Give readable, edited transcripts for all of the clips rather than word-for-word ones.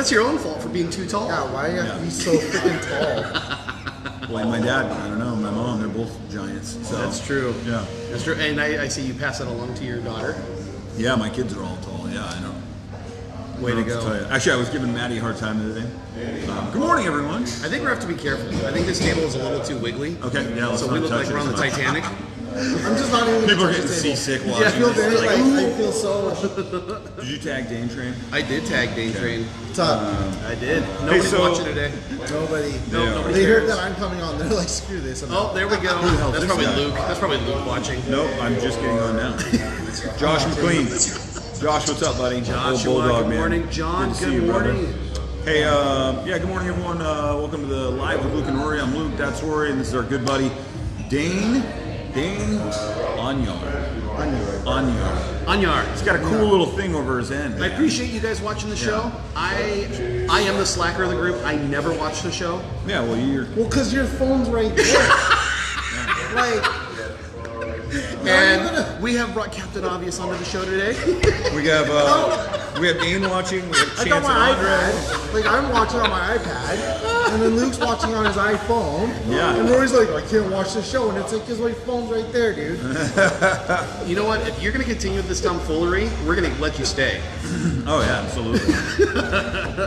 that's your own fault for being too tall. Yeah, why do you have to be so freaking tall? Well, my dad, I don't know, my mom, they're both giants. So. That's true. Yeah. That's true. And I see you pass that along to your daughter. Yeah, my kids are all tall. Yeah, I know. Way to go. Actually, I was giving Maddie a hard time the other day. Good morning, everyone. I think we have to be careful. I think this table is a little too wiggly. Okay, yeah. So we look like we're on the Titanic. I'm just not even. People are getting seasick watching. I feel very this. I feel so. Did you tag Dane Train? I did tag Dane Train. What's up? I did. Nobody's watching today. Nobody. Nobody They cares. heard that I'm coming on. They're like, screw this. Oh, there we go. That's probably Luke. That's probably Luke watching. Nope, I'm just getting on now. Josh McQueen. Josh, what's up, buddy? Joshua, Bulldog, good morning. Man. John, Good to good see you, morning. brother. Hey, yeah, good morning, everyone. Welcome to the Live with Luke and Rory. I'm Luke, that's Rory, and this is our good buddy, Dane Añar. Anyar. He's got a cool little thing over his end. I appreciate you guys watching the show. I am the slacker of the group. I never watch the show. Yeah, well, you're... Well, because your phone's right there. Like... And we have brought Captain Obvious onto the show today. We have Dane watching, we have I Chance got my and Andre. iPad. Like, I'm watching on my iPad. And then Luke's watching on his iPhone. Yeah. And Rory's like, I can't watch the show. And it's like, because my phone's right there, dude. You know what? If you're going to continue with this tomfoolery, we're going to let you stay. Oh, yeah, absolutely.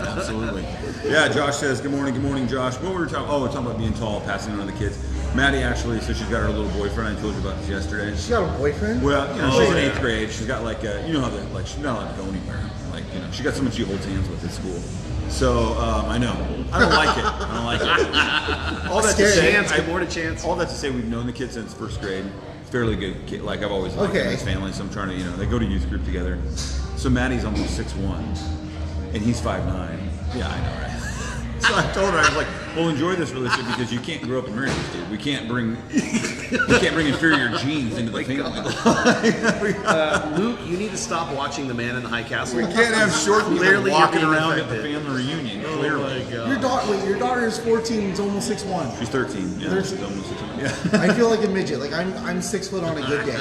Absolutely. Yeah, Josh says, good morning, Josh. What were we talking? Oh, we're talking about being tall, passing it on to the kids. Maddie actually, so she's got her little boyfriend. I told you about this yesterday. She got a boyfriend? Well, you know, she's in 8th grade. She's got like, you know how they, like, she's not allowed to go anywhere. Like, you know, she got someone she holds hands with at school. So, I know. I don't like it. All that to say, Chance, good morning, Chance. all that to say, we've known the kids since 1st grade. Fairly good kid. Like, I've always liked his family, so I'm trying to, you know, they go to youth group together. So Maddie's almost 6'1", and he's 5'9". Yeah, I know, right? So I told her, I was like, well, enjoy this relationship because you can't grow up in marriages, dude. We can't bring inferior genes into the family. Luke, you need to stop watching The Man in the High Castle. We can't have short people Clearly walking you're being around at the affected. family reunion. Oh Clearly. my God. Your daughter is 14 and is almost 6'1". She's 13. Yeah, 13. she's almost 13. Yeah. I feel like a midget. Like, I'm 6 foot on a good day.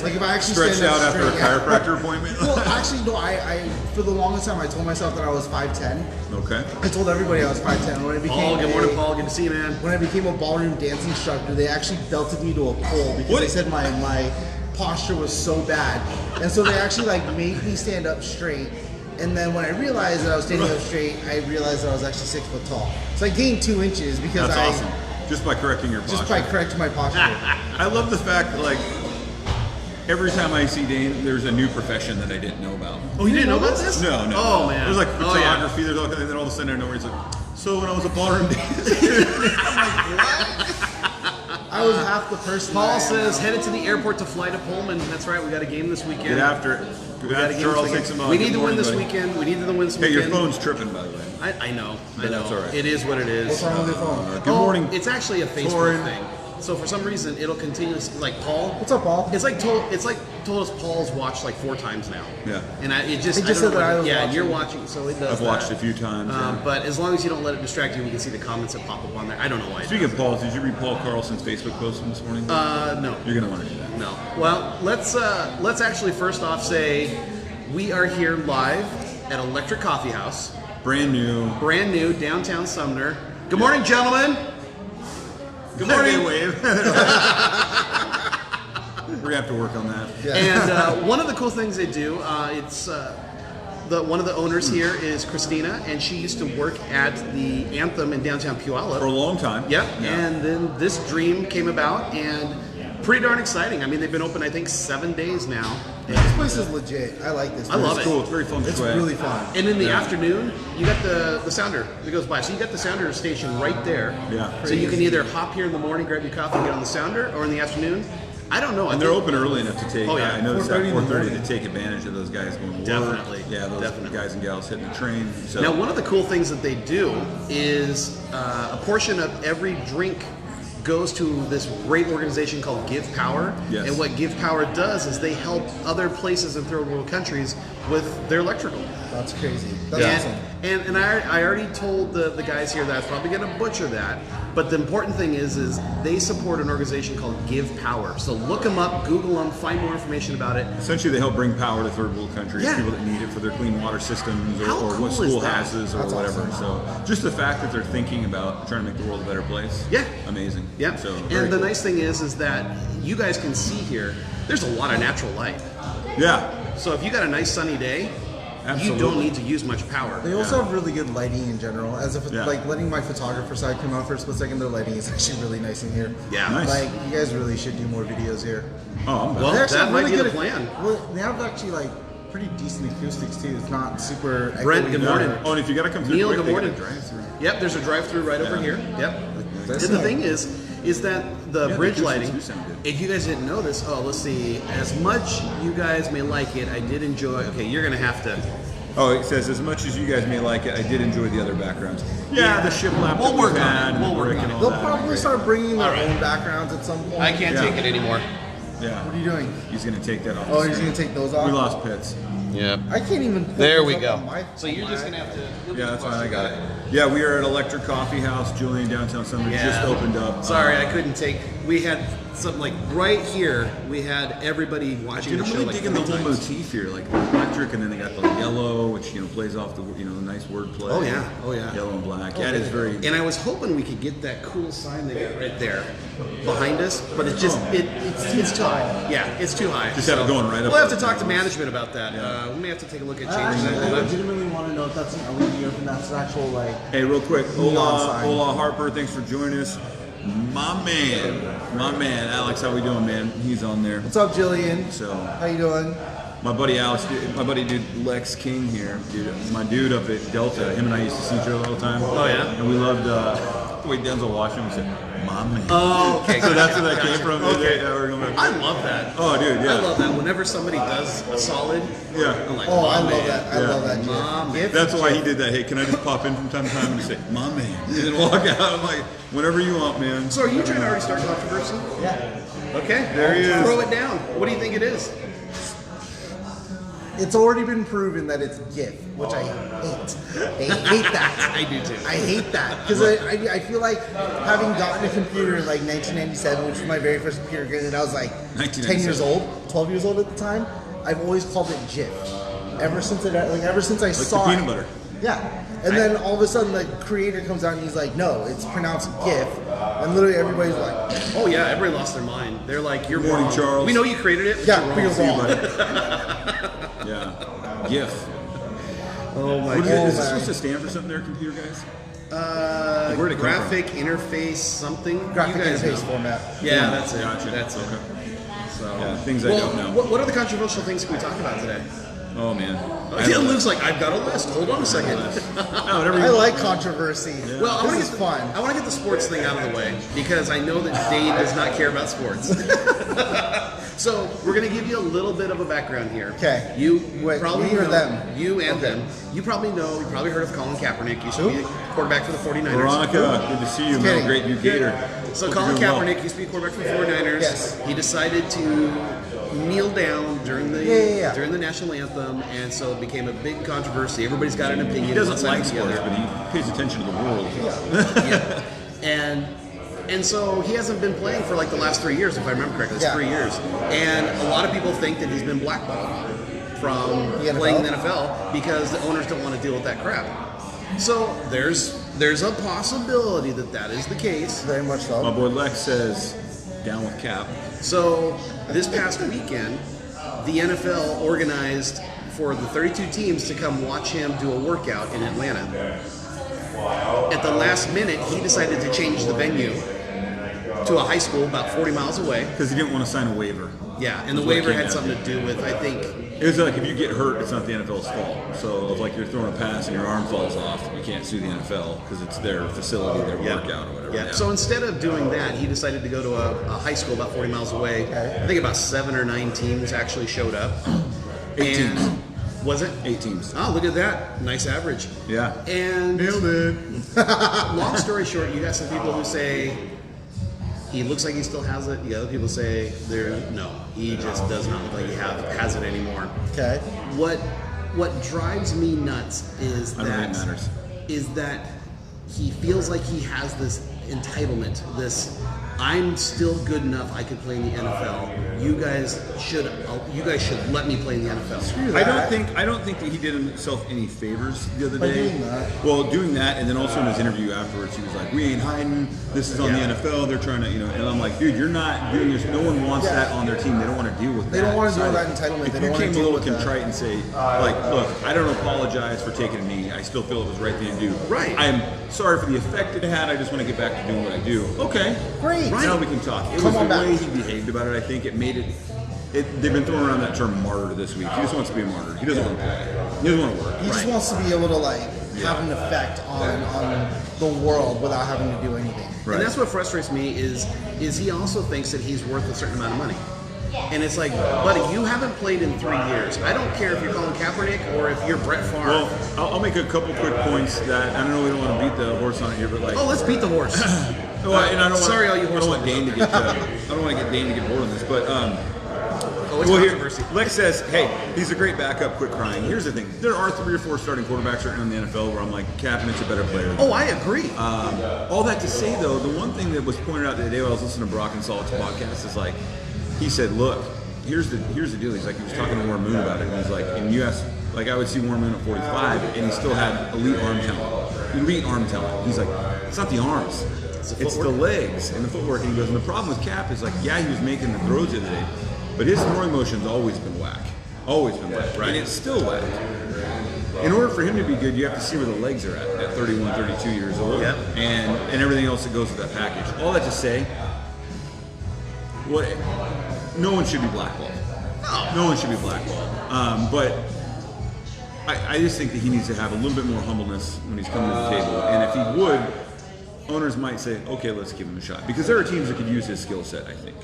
Like, if I actually Stretched stand up out after a straight, chiropractor appointment. Well, actually, no. I for the longest time I told myself that I was 5'10". Okay. I told everybody I was 5'10". When I became Paul, good morning, Paul. Good to see you, man. when I became a ballroom dance instructor, they actually belted me to a pole because they said my posture was so bad, and so they actually like made me stand up straight. And then when I realized that I was standing up straight, I realized that I was actually 6 foot tall. So I gained 2 inches because That's awesome. Just by correcting your posture. just by correcting my posture. I love the fact that, like, every time I see Dane, there's a new profession that I didn't know about. Oh, you didn't know about this? No. Oh, man. There's like Oh, yeah. photography, there's all kinds, and then all of a sudden I know where he's like, so when I was a ballroom dancer. I'm like, what? I was half the person. Paul that I am says, now. headed to the airport to fly to Pullman. That's right, we got a game this weekend. Get after it. We got a game Charles this takes him weekend. on. We need Good to win morning, this buddy. weekend. We need to win this Hey, weekend. your phone's tripping, by the way. I know. But that's all right. It is what it is. What's wrong with your phone? Good morning. It's actually a Facebook Lauren. thing. So for some reason, it'll continuously, like Paul. What's up, Paul? It's like told us Paul's watched like 4 times now. Yeah. And it just It just said that I was yeah, watching. you're watching, so it does. I've watched that. a few times. yeah. But as long as you don't let it distract you, we can see the comments that pop up on there. I don't know why. Speaking of Paul, did you read Paul Carlson's Facebook post from this morning? No. You're going to want to do that. No. Well, let's actually first off say we are here live at Electric Coffee House, Brand new. downtown Sumner. Good morning, gentlemen. Good Morning. morning. Wave. We're going to have to work on that. Yeah. And one of the cool things they do, one of the owners here is Christina, and she used to work at the Anthem in downtown Puyallup. For a long time. Yep. Yeah. And then this dream came about, and pretty darn exciting. I mean, they've been open, I think, 7 days now. This place is legit. I like this. I love It's it. cool. It's very fun. It's really fun. And in the afternoon, you got the sounder that goes by. So you got the sounder station right there. Yeah. So you can either hop here in the morning, grab your coffee, and get on the sounder, or in the afternoon. I don't know. And they're open early enough to take. Oh, yeah. I noticed that 4:30 in the 4:30 to morning. take advantage of those guys going to work. Definitely. Yeah, those Definitely. guys and gals hitting the train. So Now, one of the cool things that they do is a portion of every drink goes to this great organization called Give Power. Yes. And what Give Power does is they help other places in third world countries with their electrical. That's crazy. That's awesome. And I already told the guys here that I was probably going to butcher that, but the important thing is they support an organization called Give Power. So look them up, Google them, find more information about it. Essentially, they help bring power to third world countries, people that need it for their clean water systems or cool what is schoolhouses or That's whatever. awesome. So just the fact that they're thinking about trying to make the world a better place, amazing. Yeah. So and the cool. nice thing is that you guys can see here, there's a lot of natural light. Yeah. So if you got a nice sunny day, Absolutely. you don't need to use much power. They also have really good lighting in general. As if like letting my photographer side come out for a split second, their lighting is actually really nice in here. Yeah. Nice. Like you guys really should do more videos here. Oh, Well, They're actually that might be the good plan. Well, they have actually like pretty decent acoustics too. It's not super. Brent, echoey good or- morning. Oh, and if you got to come through Neil, quick, good they got a morning. drive-through. Yep, there's a drive-through right over here. Yep. That's And the nice. thing is that the Yeah, bridge the acoustics lighting, do sound good. if you guys didn't know this, let's see, as much you guys may like it, I did enjoy, okay, you're going to have to, Oh, it says, as much as you guys may like it, I did enjoy the other backgrounds. Yeah, the shiplap We'll that work we've on had it. and We'll the work brick on and it. all They'll that. probably start bringing their Alright. own backgrounds at some point. I can't Yeah. take it anymore. Yeah. What are you doing? He's going to take that off. Oh, the he's screen. gonna take those off. We lost pits. Yep. I can't even. Pull There those we up go. on my- So you're just going to have to... Yeah, that's fine. I got it. Yeah, we are at Electric Coffee House, Julian, downtown Sumner. Just opened up. Sorry, I couldn't take, we had something like right here, we had everybody watching Dude, the I'm show really like digging the 3 whole times. motif here, like the electric, and then they got the yellow, which plays off the the nice wordplay. Oh, yeah. Oh, yeah. Yellow and black. Yeah, it is very. And I was hoping we could get that cool sign they got right there behind us, but it just it's too high. Yeah, it's too high. Just have it going right up We'll have to there. talk to management about that. We may have to take a look at changing Actually, I that. legitimately want to know if that's an LED or if that's an actual like. Hey, real quick, Neon Ola sign. Harper, thanks for joining us. My man, Alex, how we doing, man? He's on there. What's up, Jillian? So, How you doing? my buddy Alex, my buddy dude Lex King here, dude, my dude up at Delta. Him and I used to see each other all the time. Oh, yeah? And we loved the way Denzel Washington said, "My man." Oh, okay. So that's where that came from. Okay. Yeah, we're going back. I love that. Oh, dude, yeah. I love that. Whenever somebody does a solid, Yeah. I'm like, Oh, I "Mom, love man." that. I Yeah. love that. Mom, GIF. That's why he did that. Hey, can I just pop in from time to time and just say, "My man," and then walk out? I'm like, whenever you want, man. So are you trying to already start controversy? Yeah. Okay. There he is. Throw it down. What do you think it is? It's already been proven that it's GIF, which I hate. I hate that. I do too. I hate that because I feel like having gotten a computer in like 1997, which was my very first computer, and I was like 10 years old, 12 years old at the time. I've always called it GIF. Ever since I saw the peanut it. butter. Yeah. And then all of a sudden the creator comes out and he's like, no, it's pronounced GIF. And literally everybody's like, Oh yeah, everybody lost their mind. They're like, "You're Morning, wrong. Charles. We know you created it. But yeah, you're but wrong." you're wrong. Yeah. GIF. Oh my What is, god. is this supposed to stand for something there, computer guys? Where'd it come Graphic interface something. Graphic you guys interface know. format. Yeah, that's it. Gotcha. That's it. Okay. So Yeah, things I well, don't know. What other controversial things can we talk about today? Oh man. Yeah, Luke's like, I've got a list. Hold on a second. No, whatever I you like controversy. Well, I want This to is get fun. I want to get the sports thing out of the way because I know that Dave does not care about sports. So we're going to give you a little bit of a background here. Okay. You Wait, probably me or know, them? You and them. You probably heard of Colin Kaepernick. Used to be a quarterback for the 49ers. Veronica, good to see you, man. kidding. Great new gator. So Hope Colin you're doing well. Kaepernick used to be a quarterback for the 49ers. Yes. He decided to kneel down during the Yeah. during the national anthem, and so it became a big controversy. Everybody's got an opinion. He doesn't one side like or the sports, other. but he pays attention to the world. Yeah. And so he hasn't been playing for like the last 3 years, if I remember correctly. It's Yeah. 3 years. And a lot of people think that he's been blackballed from The NFL? playing in the NFL because the owners don't want to deal with that crap. So there's a possibility that that is the case. Very much My so. boy Lex says, down with Cap. So this past weekend, the NFL organized for the 32 teams to come watch him do a workout in Atlanta. At the last minute, he decided to change the venue to a high school about 40 miles away. Because he didn't want to sign a waiver. Yeah, and the That's what it waiver came had down something to do with, I think, It was like if you get hurt, it's not the NFL's fault. So if like you're throwing a pass and your arm falls off, you can't sue the NFL because it's their facility, their workout or whatever. Yeah. So instead of doing that, he decided to go to a high school about 40 miles away. Okay. I think about 7 or 9 teams actually showed up. 8 And- teams. Was it? 8 teams. Oh, look at that. Nice average. Yeah. And Nailed it. long story short, you got some people who say he looks like he still has it. The other people say no, he just does not look like he has it anymore. Okay. What what drives me nuts is I don't think it matters. that he feels like he has this entitlement, this I'm still good enough. I could play in the NFL. You guys should let me play in the NFL. I don't think that he did himself any favors the other By day. doing that. Well, doing that, and then also in his interview afterwards, he was like, "We ain't hiding. This is on the NFL. They're trying to, And I'm like, dude, you're not doing this. No one wants that on their team. They don't want to deal with that. They don't want to deal with that entitlement. If They you don't want came to a deal little with that. contrite and say, like, look, I don't apologize for taking a knee. I still feel it was the right thing to do. Right. I am sorry for the effect it had. I just want to get back to doing what I do. Okay. Great. Now we can talk. It Come was on the back. way he behaved about it. I think it made it. They've been throwing around that term martyr this week. He just wants to be a martyr. He doesn't want to play. He doesn't want to work. He just wants to be able to have an effect on the world without having to do anything. Right. And that's what frustrates me is he also thinks that he's worth a certain amount of money. And it's like, buddy, you haven't played in 3 years. I don't care if you're Colin Kaepernick or if you're Brett Favre. Well, I'll make a couple quick points that I don't know. We don't want to beat the horse on it here, but like. Oh, let's beat the horse. Well, and I don't sorry, all you I horse don't want lovers. Dane to get. I don't want to get Dane to get bored on this, but Always well, here, controversy. Lex says, "Hey, he's a great backup. Quit crying." Here's the thing: there are 3 or 4 starting quarterbacks right now in the NFL where I'm like, Kaepernick's a better player. Oh, I agree. All that to say, though, the one thing that was pointed out the other day while I was listening to Brock and Solid's podcast is like, he said, "Look, here's the deal." He's like, he was talking to Warren Moon about it, and he's like, and you asked, like, I would see Warren Moon at 45, and he still had elite arm talent. He's like, it's not the arms, it's the legs and the footwork. And he goes, and the problem with Cap is like, yeah, he was making the throws the other day, but his throwing motion's always been whack, and it's still whack. In order for him to be good, you have to see where the legs are at 31, 32 years old, Yep. and everything else that goes with that package. All that to say, no one should be blackballed. No one should be blackballed. But I just think that he needs to have a little bit more humbleness when he's coming to the table. And if he would, owners might say, okay, let's give him a shot. Because there are teams that could use his skill set, I think.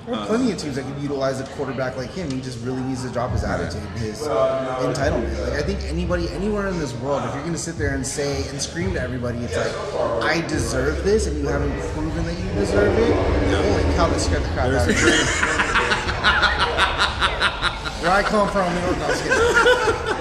There are plenty of teams that could utilize a quarterback like him. He just really needs to drop his attitude, his entitlement. Like, I think anywhere in this world, if you're going to sit there and say and scream to everybody, it's like, I deserve this, and you haven't proven that you deserve it. Holy cow, that scared the crap out of me. Where I come from, no, I'm just kidding.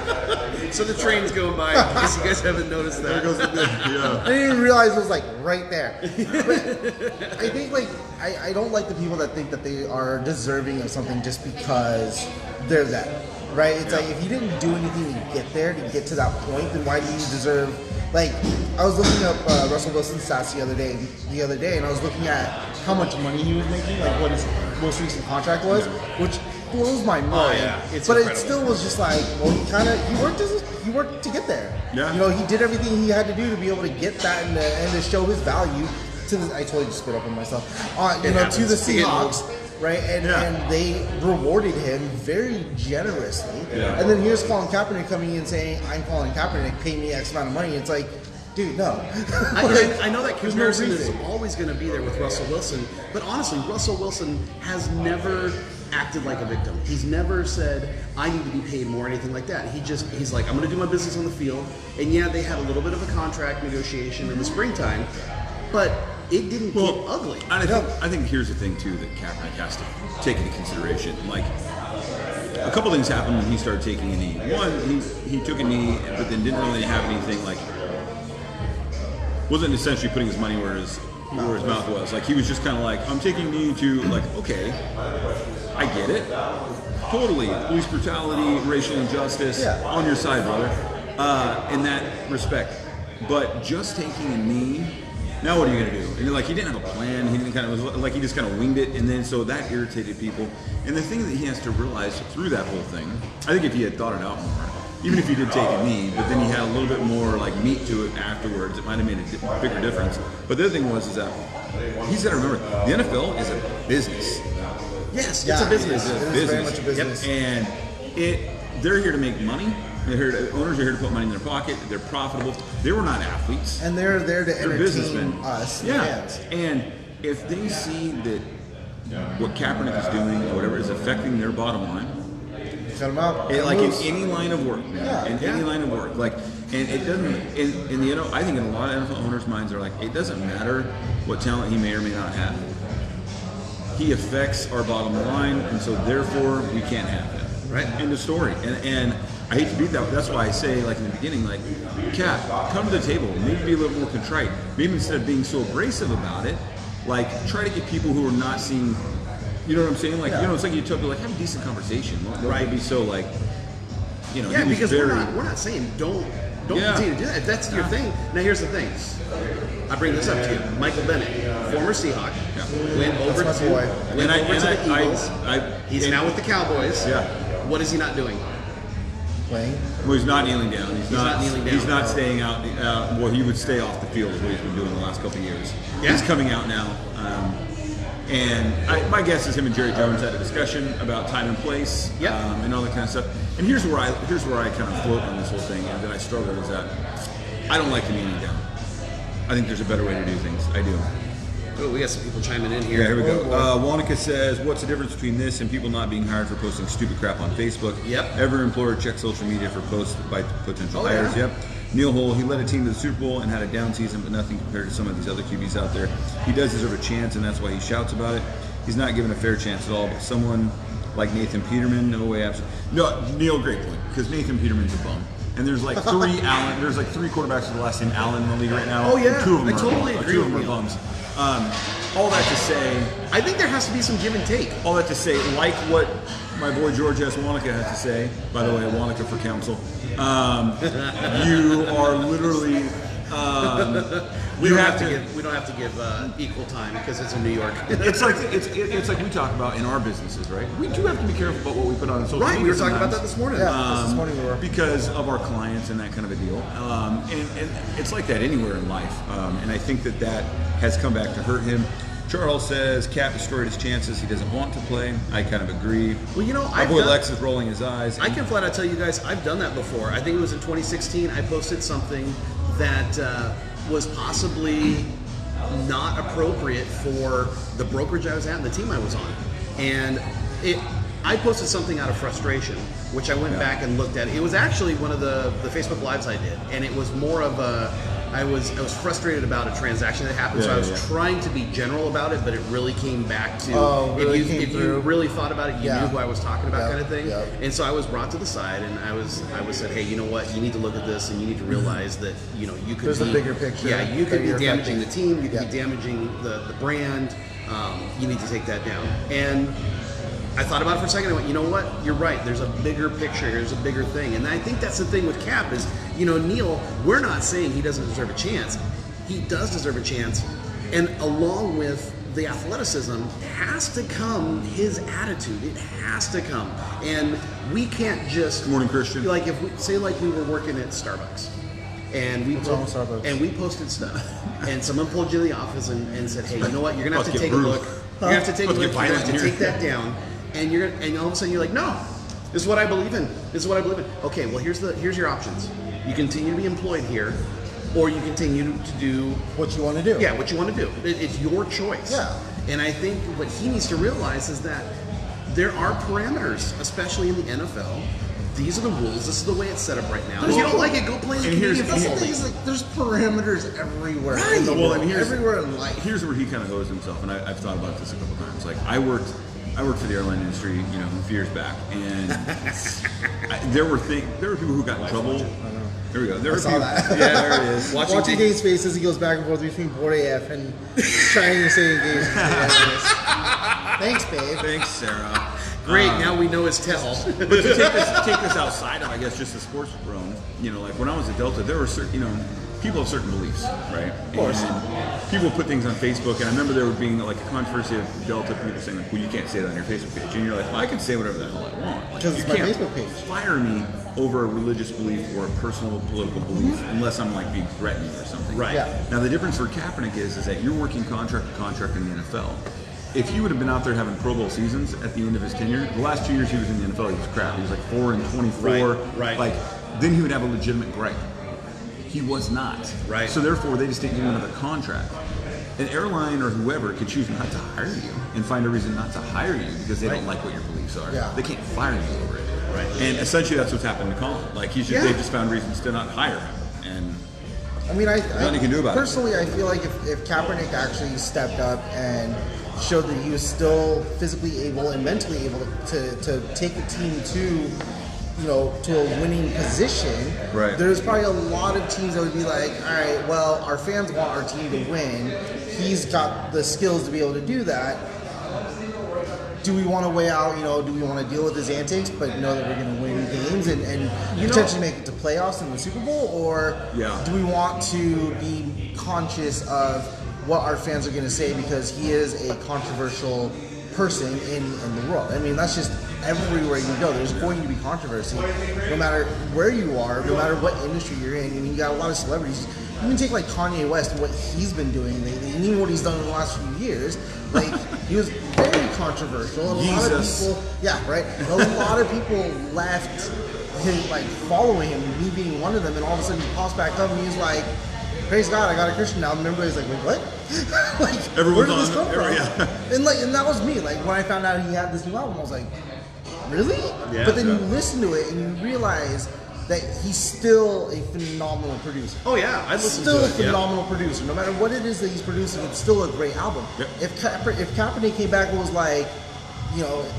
So the train's going by, in case you guys haven't noticed that. I didn't even realize it was like right there. But I think I don't like the people that think that they are deserving of something just because they're that, right? It's like if you didn't do anything to get there, to get to that point, then why do you deserve? Like I was looking up Russell Wilson's stats the other day, and I was looking at how much money he was making, like what his most recent contract was, which blows my mind. Oh, yeah. It's but incredible. it still was just like, well, he worked to get there. Yeah. You know, he did everything he had to do to be able to get that and to show his value to the. I totally just spit up on myself. To the Seahawks, right? And they rewarded him very generously. Yeah. And then here's Colin Kaepernick coming in saying, "I'm Colin Kaepernick, pay me X amount of money." It's like, dude, no. I know that There's no comparison is reason. always going to be there with Russell Wilson, but honestly, Russell Wilson has never acted like a victim. He's never said, I need to be paid more or anything like that. He's like, I'm going to do my business on the field. And yeah, they had a little bit of a contract negotiation in the springtime, but it didn't get ugly. I think here's the thing too that Kaepernick has to take into consideration. Like a couple things happened when he started taking a knee. One, he took a knee, but then didn't really have anything like. Wasn't essentially putting his money where his mouth was. Like he was just kind of like, I'm taking a knee to like, okay, I get it. Totally. Police brutality, racial injustice, on your side, brother. In that respect. But just taking a knee, now what are you going to do? And like, he didn't have a plan. He didn't he just kind of winged it. And then, so that irritated people. And the thing that he has to realize through that whole thing, I think if he had thought it out more, even if he did take a knee, but then he had a little bit more like meat to it afterwards, it might have made a bigger difference. But the other thing is that he's got to remember, the NFL is a business. Yes, it's a business. It is very much a business. Yep. And they're here to make money. Owners are here to put money in their pocket. They're profitable. They were not athletes. And they're there to They're entertain businessmen. us, Yeah. fans. And if they see that what Kaepernick is doing or whatever is affecting their bottom line, Cut them out. like in any line of work, man. Yeah. Any line of work, like, and it doesn't. In the I think in a lot of NFL owners' minds are like, it doesn't matter what talent he may or may not have. He affects our bottom line, and so therefore we can't have him. Right. End of story. And I hate to beat that. That's why I say, like in the beginning, like, Cap, come to the table. Maybe be a little more contrite. Maybe instead of being so abrasive about it, like try to get people who are not seeing. You know what I'm saying? Like, it's like you tell people, like, have a decent conversation. Don't be so like, Yeah, because we're not saying don't continue to do that. If that's your thing. Now here's the thing. I bring this up to you. Michael Bennett, former Seahawk, went over to the Eagles. He's now with the Cowboys. Yeah. What is he not doing? Playing. Well, he's not kneeling down. He's not kneeling down. He's not staying out. Well, he would stay off the field is what he's been doing the last couple of years. Yeah. He's coming out now. And my guess is him and Jerry Jones had a discussion about time and place and all that kind of stuff. And here's where I kind of float on this whole thing and that I struggle is that I don't like the kneeling down. I think there's a better way to do things. I do. Oh, we got some people chiming in here. Yeah, here we go. Wanaka says, what's the difference between this and people not being hired for posting stupid crap on Facebook? Yep. Every employer checks social media for posts by potential hires. Yep. Neil Hole, he led a team to the Super Bowl and had a down season, but nothing compared to some of these other QBs out there. He does deserve a chance, and that's why he shouts about it. He's not given a fair chance at all, but someone like Nathan Peterman, no way, absolutely. No, Neil, great point, because Nathan Peterman's a bum. And there's like three quarterbacks with the last name Allen in the league right now. Oh yeah, two of them I totally agree with are you. bums. All that to say, I think there has to be some give and take. all that to say, like what my boy George S. Wanaka has to say. By the way, Wanaka for council. You are literally. We don't have to give equal time because it's in New York. It's like we talk about in our businesses, right? We do have to be careful about what we put on social media. Right, we were talking about that this morning. Yeah, this morning we were. Because of our clients and that kind of a deal. And it's like that anywhere in life. And I think that has come back to hurt him. Charles says Cap destroyed his chances. He doesn't want to play. I kind of agree. Well, my boy Lex is rolling his eyes. I can flat out tell you guys, I've done that before. I think it was in 2016. I posted something that was possibly not appropriate for the brokerage I was at and the team I was on. And I posted something out of frustration, which I went back and looked at. It was actually one of the Facebook Lives I did, and it was more of I was frustrated about a transaction that happened, so I was trying to be general about it, but it really came back to if you really thought about it, you knew who I was talking about, kind of thing. And so I was brought to the side, and I was said, hey, you know what? You need to look at this, and you need to realize that you could. There's a bigger picture. Yeah, you could be damaging the team. You could be damaging the brand. You need to take that down. And I thought about it for a second. I went, you know what? You're right. There's a bigger picture. There's a bigger thing. And I think that's the thing with Cap is, Neil, we're not saying he doesn't deserve a chance. He does deserve a chance. And along with the athleticism has to come his attitude. It has to come. And we can't just... Good morning, Christian. Like if we say like we were working at Starbucks. And we posted stuff. And someone pulled you to the office and said, hey, you know what? You're going to have to take a look. You're going to have to take a look. You're going to have to take that down. And all of a sudden you're like, no, this is what I believe in. This is what I believe in. Okay, well here's your options. You continue to be employed here, or you continue to do what you want to do. Yeah, what you want to do. It's your choice. Yeah. And I think what he needs to realize is that there are parameters, especially in the NFL. These are the rules. This is the way it's set up right now. If you don't like it, go play in the Canadian Football League. There's parameters everywhere. Right. Everywhere in life. Here's where he kind of owes himself, and I've thought about this a couple times. Like I worked for the airline industry, a few years back, and there were people who got in trouble. There we go. There I saw that. Yeah, there it is. Watching Dane's faces, he goes back and forth between Board AF and trying to say engage. Thanks, babe. Thanks, Sarah. Great. Now we know his tell. But to take this outside of, I guess, just the sports realm. Like when I was at Delta, there were certain, people have certain beliefs, right? Of course. And people put things on Facebook, and I remember there being like a controversy of Delta people saying, like, well, you can't say it on your Facebook page. And you're like, well, I can say whatever the hell I want. Because it's my Facebook page. Fire me over a religious belief or a personal political belief unless I'm like being threatened or something. Right. Yeah. Now the difference for Kaepernick is that you're working contract to contract in the NFL. If he would have been out there having Pro Bowl seasons at the end of his tenure, the last 2 years he was in the NFL, he was crap. He was like 4-24. Right. Like then he would have a legitimate gripe. He was not. Right. So therefore, they just didn't give him another contract. An airline or whoever could choose not to hire you and find a reason not to hire you because they don't like what your beliefs are. Yeah. They can't fire you over it. Right. And essentially, that's what's happened to Colin. Like they just found reasons to not hire him. And I mean, nothing you can do about it. Personally, I feel like if Kaepernick actually stepped up and showed that he was still physically able and mentally able to take the team to to a winning position, right. There's probably a lot of teams that would be like, all right, well, our fans want our team to win. He's got the skills to be able to do that. Do we want to weigh out, do we want to deal with his antics, but know that we're going to win games and potentially make it to playoffs in the Super Bowl? Or do we want to be conscious of what our fans are going to say because he is a controversial person in the world? I mean, that's just everywhere you go. There's going to be controversy, no matter where you are, no matter what industry you're in. I mean, you got a lot of celebrities. You can take like Kanye West and what he's been doing, and even what he's done in the last few years. Like, he was very controversial. And a lot of people, a lot of people left him, like, following him, me being one of them, and all of a sudden he pops back up and he's like, praise God, I got a Christian now. Remember, he's like, wait, what? Like, where did this come from? And that was me. Like, when I found out he had this new album, I was like, really? Yeah, but then you listen to it and you realize that he's still a phenomenal producer. Oh yeah, I listen to it. Still a phenomenal producer. No matter what it is that he's producing, it's still a great album. Yep. If Kapernick came back and was like,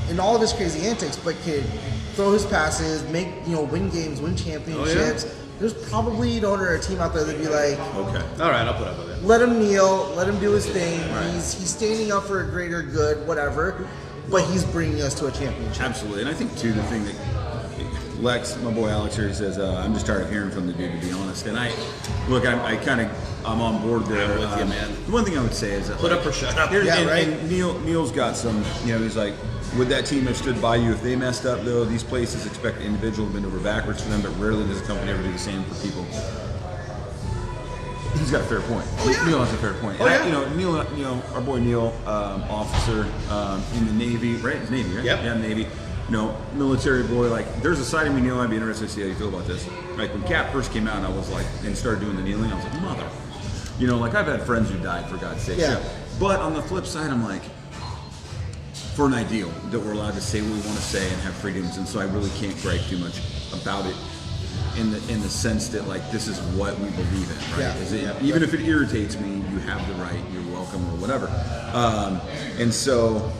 in all of his crazy antics, but could throw his passes, make win games, win championships. There's probably an owner or a team out there that'd be like, okay, all right, I'll put up with it. Let him kneel, let him do his thing. Right. He's standing up for a greater good, whatever. But he's bringing us to a championship. Absolutely, and I think too the thing that Lex, my boy Alex here, says I'm just tired of hearing from the dude, to be honest. And I'm on board there. I'm with you, man. The one thing I would say is that put up or shut up. And Neil's got some. He's like, would that team have stood by you if they messed up? Though these places expect the individual to bend over backwards for them, but rarely does a company ever do the same for people. He's got a fair point. Neil has a fair point. Neil, our boy Neil, officer in the Navy, right? It's Navy, right? Yep. Yeah, Navy. Military boy. Like, there's a side of me, Neil. I'd be interested to see how you feel about this. Like, when Cap first came out, and I was like, and started doing the kneeling, I was like, mother. Like, I've had friends who died, for God's sake. Yeah. But on the flip side, I'm like, for an ideal that we're allowed to say what we want to say and have freedoms, and so I really can't gripe too much about it. In the sense that, like, this is what we believe in, right? Even if it irritates me, you have the right, you're welcome, or whatever. And so,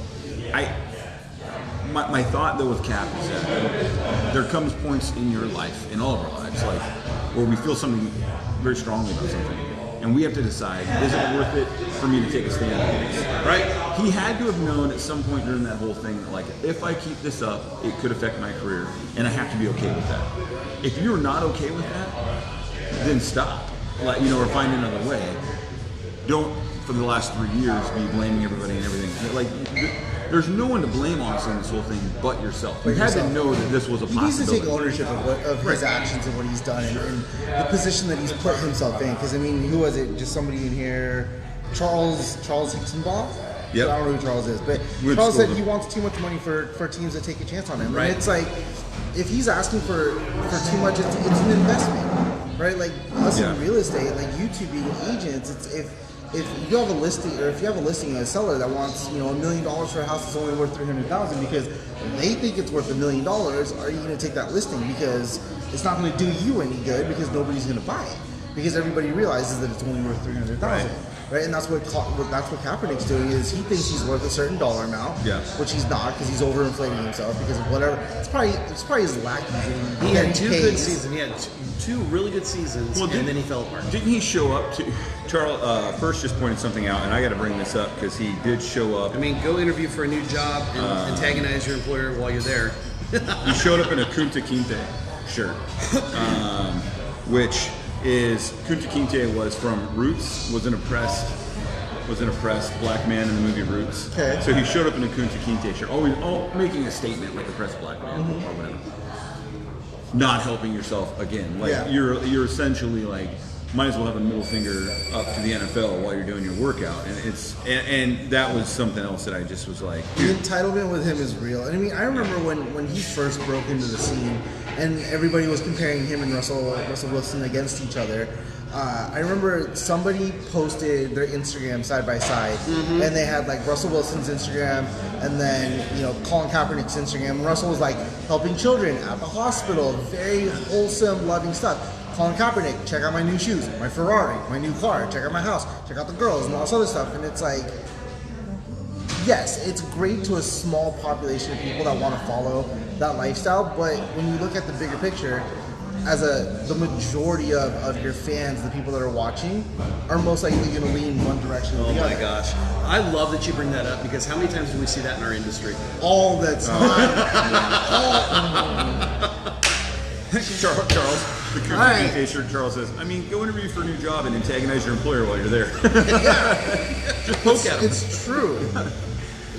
my thought though with Cap is that there comes points in your life, in all of our lives, like, where we feel something very strongly about something, and we have to decide, is it worth it for me to take a stand on this? Right? He had to have known at some point during that whole thing that, like, if I keep this up, it could affect my career, and I have to be okay with that. If you're not okay with that, then stop. Like, or find another way. Don't, for the last 3 years, be blaming everybody and everything. Like, there's no one to blame, honestly, in this whole thing but yourself. You had to know that this was a possibility. He needs to take ownership of his actions and what he's done and the position that he's put himself in. Because, I mean, who was it? Just somebody in here, Charles Hicksonbaugh? Yep. I don't know who Charles is, but Charles said he wants too much money for teams to take a chance on him. Right. And it's like, if he's asking for too much, it's an investment, right? Like us in real estate, like you two being agents, it's if you have a listing, or if you have a listing of a seller that wants $1 million for a house that's only worth $300,000 because they think it's worth $1 million, are you going to take that listing because it's not going to do you any good because nobody's going to buy it because everybody realizes that it's only worth $300,000. Right, and that's what Kaepernick's doing is he thinks he's worth a certain dollar amount, which he's not because he's overinflating himself because of whatever. It's probably his lackeys. He had two good seasons. He had two really good seasons, and then he fell apart. Didn't he show up to Charles? First, just pointed something out, and I got to bring this up because he did show up. I mean, go interview for a new job and antagonize your employer while you're there. He showed up in a Kunta Kinte shirt, which is Kunta Kinte was from Roots, was an oppressed black man in the movie Roots. Okay. So he showed up in a Kunta Kinte shirt, always making a statement like oppressed black man or whatever. Not helping yourself again. Like you're essentially like might as well have a middle finger up to the NFL while you're doing your workout. And and that was something else that I just was like, the entitlement with him is real. And I mean, I remember when he first broke into the scene and everybody was comparing him and Russell Wilson against each other. I remember somebody posted their Instagram side by side, and they had like Russell Wilson's Instagram, and then Colin Kaepernick's Instagram. And Russell was like helping children at the hospital, very wholesome, loving stuff. Colin Kaepernick, check out my new shoes, my Ferrari, my new car, check out my house, check out the girls, and all this other stuff. And it's like, yes, it's great to a small population of people that want to follow that lifestyle. But when you look at the bigger picture, the majority of your fans, the people that are watching, are most likely going to lean one direction or the other. Oh my gosh. I love that you bring that up because how many times do we see that in our industry? All the time. Charles, the communication Charles says, I mean, go interview for a new job and antagonize your employer while you're there. Just poke at him. It's true.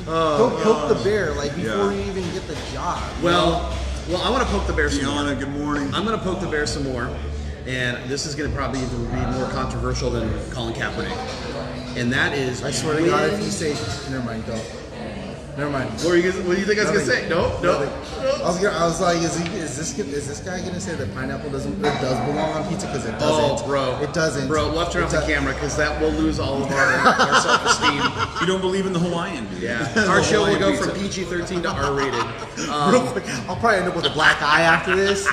Go poke the bear before you even get the job. Well, I want to poke the bear some more. Deanna, good morning. I'm going to poke the bear some more, and this is going to probably even be more controversial than Colin Kaepernick. And that is, I swear to God, if you say, never mind, don't. Never mind. What do you think I was going to say? No. I was like, is this guy going to say that pineapple does belong on pizza? Because it doesn't. Oh, bro. It doesn't. Bro, we'll have to turn off the camera because that will lose all of our self-esteem. You don't believe in the Hawaiian, dude. Yeah. Our show will go from PG-13 to R-rated. Real quick, I'll probably end up with a black eye after this.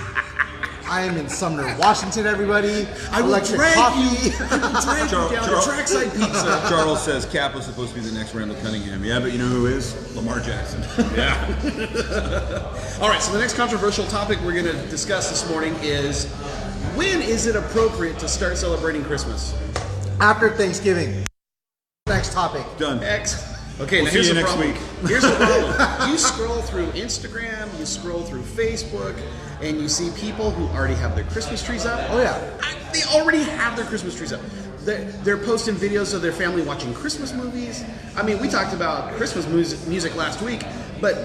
I am in Sumner, Washington, everybody. I will drag you Charles, down to Trackside Pizza. Charles says Cap was supposed to be the next Randall Cunningham. Yeah, but you know who is? Lamar Jackson. Yeah. All right, so the next controversial topic we're going to discuss this morning is when is it appropriate to start celebrating Christmas? After Thanksgiving. Next topic. Done. Okay, We'll now see here's you the next problem. week. Here's the problem. You scroll through Instagram, you scroll through Facebook, and you see people who already have their Christmas trees up. Oh, yeah. They already have their Christmas trees up. They're posting videos of their family watching Christmas movies. I mean, we talked about Christmas music last week, but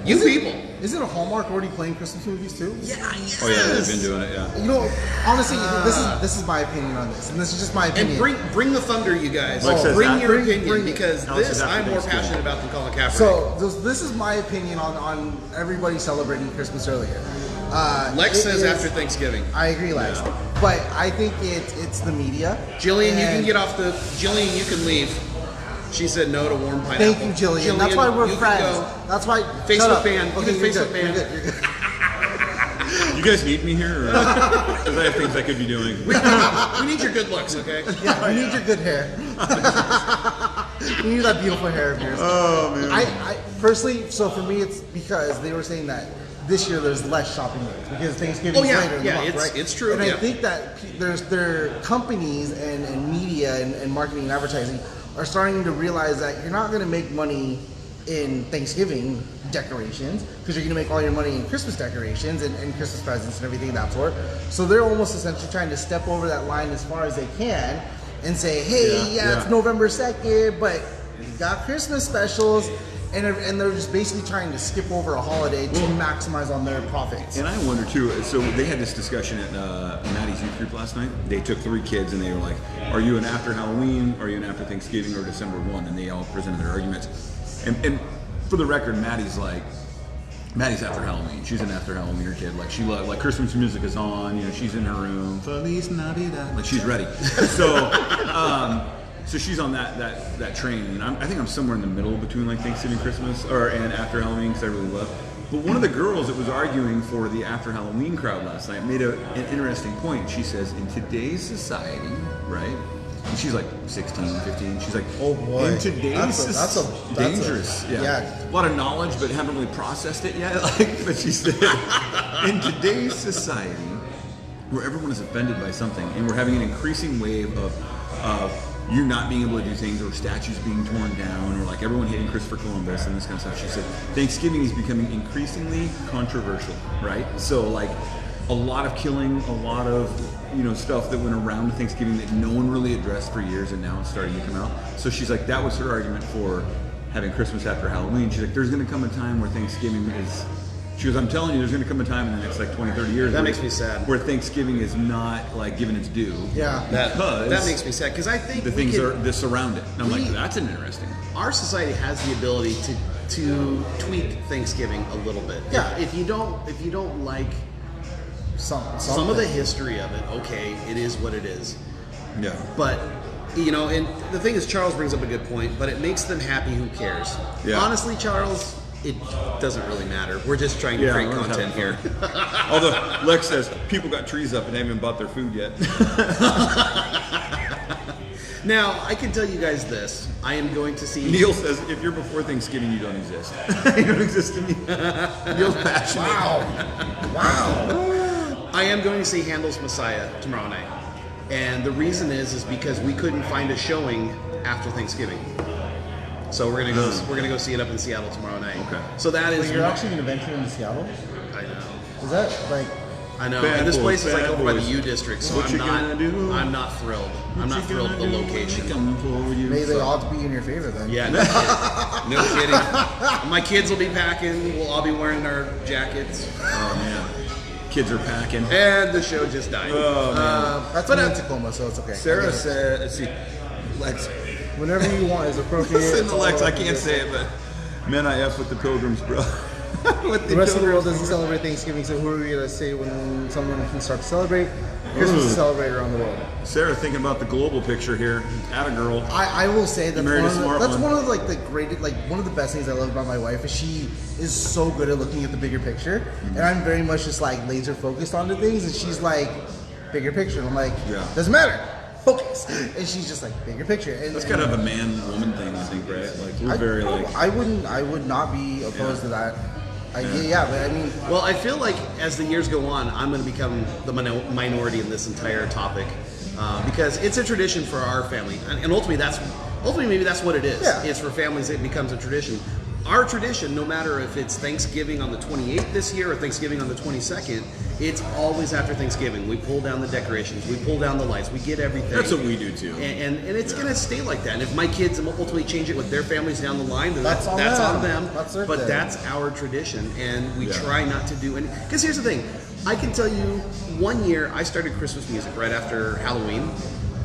Isn't a Hallmark already playing Christmas movies too? Yeah, yes. Oh yeah, they've been doing it. Yeah. You know, honestly, this is my opinion on this, and this is just my opinion. And bring the thunder, you guys. Like says bring that. your opinion because Alex this says after I'm more Thanksgiving. passionate about than Colin Kaepernick. So this is my opinion on everybody celebrating Christmas earlier. Lex says after Thanksgiving. I agree, Lex, but I think it's the media. Jillian, you can get off the. Jillian, you can leave. She said no to warm pineapple. Thank you, Jillian. That's why we're you friends. Can go. That's why. Facebook ban. Okay, You're you're Facebook good. ban. You're good. You guys need me here? Because I have things I could be doing. We need your good looks, okay? Yeah, we need your good hair. We need that beautiful hair of yours. Oh man. I personally, so for me, it's because they were saying that this year there's less shopping days because Thanksgiving's later in the month, right? It's true. And I think that their companies and media and marketing and advertising are starting to realize that you're not going to make money in Thanksgiving decorations because you're going to make all your money in Christmas decorations and Christmas presents and everything of that sort. So they're almost essentially trying to step over that line as far as they can and say, hey, it's November 2nd, but we got Christmas specials. And they're just basically trying to skip over a holiday to maximize on their profits. And I wonder too, so they had this discussion at Maddie's youth group last night. They took 3 kids and they were like, are you an after Halloween, are you an after Thanksgiving, or December 1? And they all presented their arguments. And for the record, Maddie's after Halloween. She's an after Halloweener kid. Like she like Christmas music is on, you know, she's in her room. Feliz Navidad. Like she's ready. So she's on that train, and I think I'm somewhere in the middle between like Thanksgiving, Christmas, and after Halloween because I really love. But one of the girls that was arguing for the after Halloween crowd last night made an interesting point. She says, in today's society, right? And she's like 16, 15. She's like, oh boy, in today's that's dangerous. A lot of knowledge, but haven't really processed it yet. But she said, in today's society, where everyone is offended by something, and we're having an increasing wave of you not being able to do things, or statues being torn down, or like everyone hating Christopher Columbus and this kind of stuff. She said Thanksgiving is becoming increasingly controversial, right? So like a lot of killing, a lot of stuff that went around Thanksgiving that no one really addressed for years, and now it's starting to come out. So she's like, that was her argument for having Christmas after Halloween. She's like, there's going to come a time where Thanksgiving is. She goes, I'm telling you, there's going to come a time in the next like 20, 30 years. That makes me sad. Where Thanksgiving is not like given its due. Yeah. That makes me sad because I think the things that surround it. And I'm like, that's an interesting. Our society has the ability to tweak Thanksgiving a little bit. Yeah. If you don't like some of the history of it, okay, it is what it is. Yeah. But and the thing is, Charles brings up a good point. But it makes them happy. Who cares? Yeah. Honestly, Charles. It doesn't really matter. We're just trying to create content here. Although Lex says people got trees up and they haven't even bought their food yet. Now, I can tell you guys this. I am going to see... Neil says, if you're before Thanksgiving, you don't exist. You don't exist to me. Neil's passionate. Wow. I am going to see Handel's Messiah tomorrow night. And the reason is because we couldn't find a showing after Thanksgiving. So we're gonna go see it up in Seattle tomorrow night. Okay. So that is... Wait, you're actually going to venture into Seattle? I know. Is that like... I know. Bad And this place boys, is like bad over by the boys. U District, so What you gonna do? I'm not thrilled. I'm not thrilled with the location. Maybe they ought to be in your favor then. Yeah, no kidding. No kidding. My kids will be packing. We'll all be wearing our jackets. Oh, man. Kids are packing. And the show just died. Oh, man. That's me in Tacoma, so it's okay. Sarah said, let's see, Lex. Whenever you want is appropriate. Listen to Lex, I can't say it, but man, I F with the Pilgrims, bro. The rest of the world doesn't celebrate Thanksgiving, so who are we going to say when someone can start to celebrate? Christmas is celebrated around the world. Sarah, thinking about the global picture here. Atta girl. I will say that That's one of like the great, like one of the best things I love about my wife is she is so good at looking at the bigger picture, and I'm very much just like laser focused onto things, and she's like bigger picture. And I'm like, doesn't matter, focus, and she's just like bigger picture. And That's kind of a man-woman thing, I think, right? Like we're very like. I would not be opposed to that. But I mean... Well, I feel like as the years go on, I'm going to become the minority in this entire topic because it's a tradition for our family, and ultimately maybe that's what it is. Yeah. It's for families it becomes a tradition. Our tradition, no matter if it's Thanksgiving on the 28th this year or Thanksgiving on the 22nd, it's always after Thanksgiving. We pull down the decorations, we pull down the lights, we get everything. That's what we do too. And it's going to stay like that. And if my kids ultimately change it with their families down the line, then that's on them. That's their but thing. That's our tradition, and we try not to do any. Because here's the thing, I can tell you, one year I started Christmas music right after Halloween,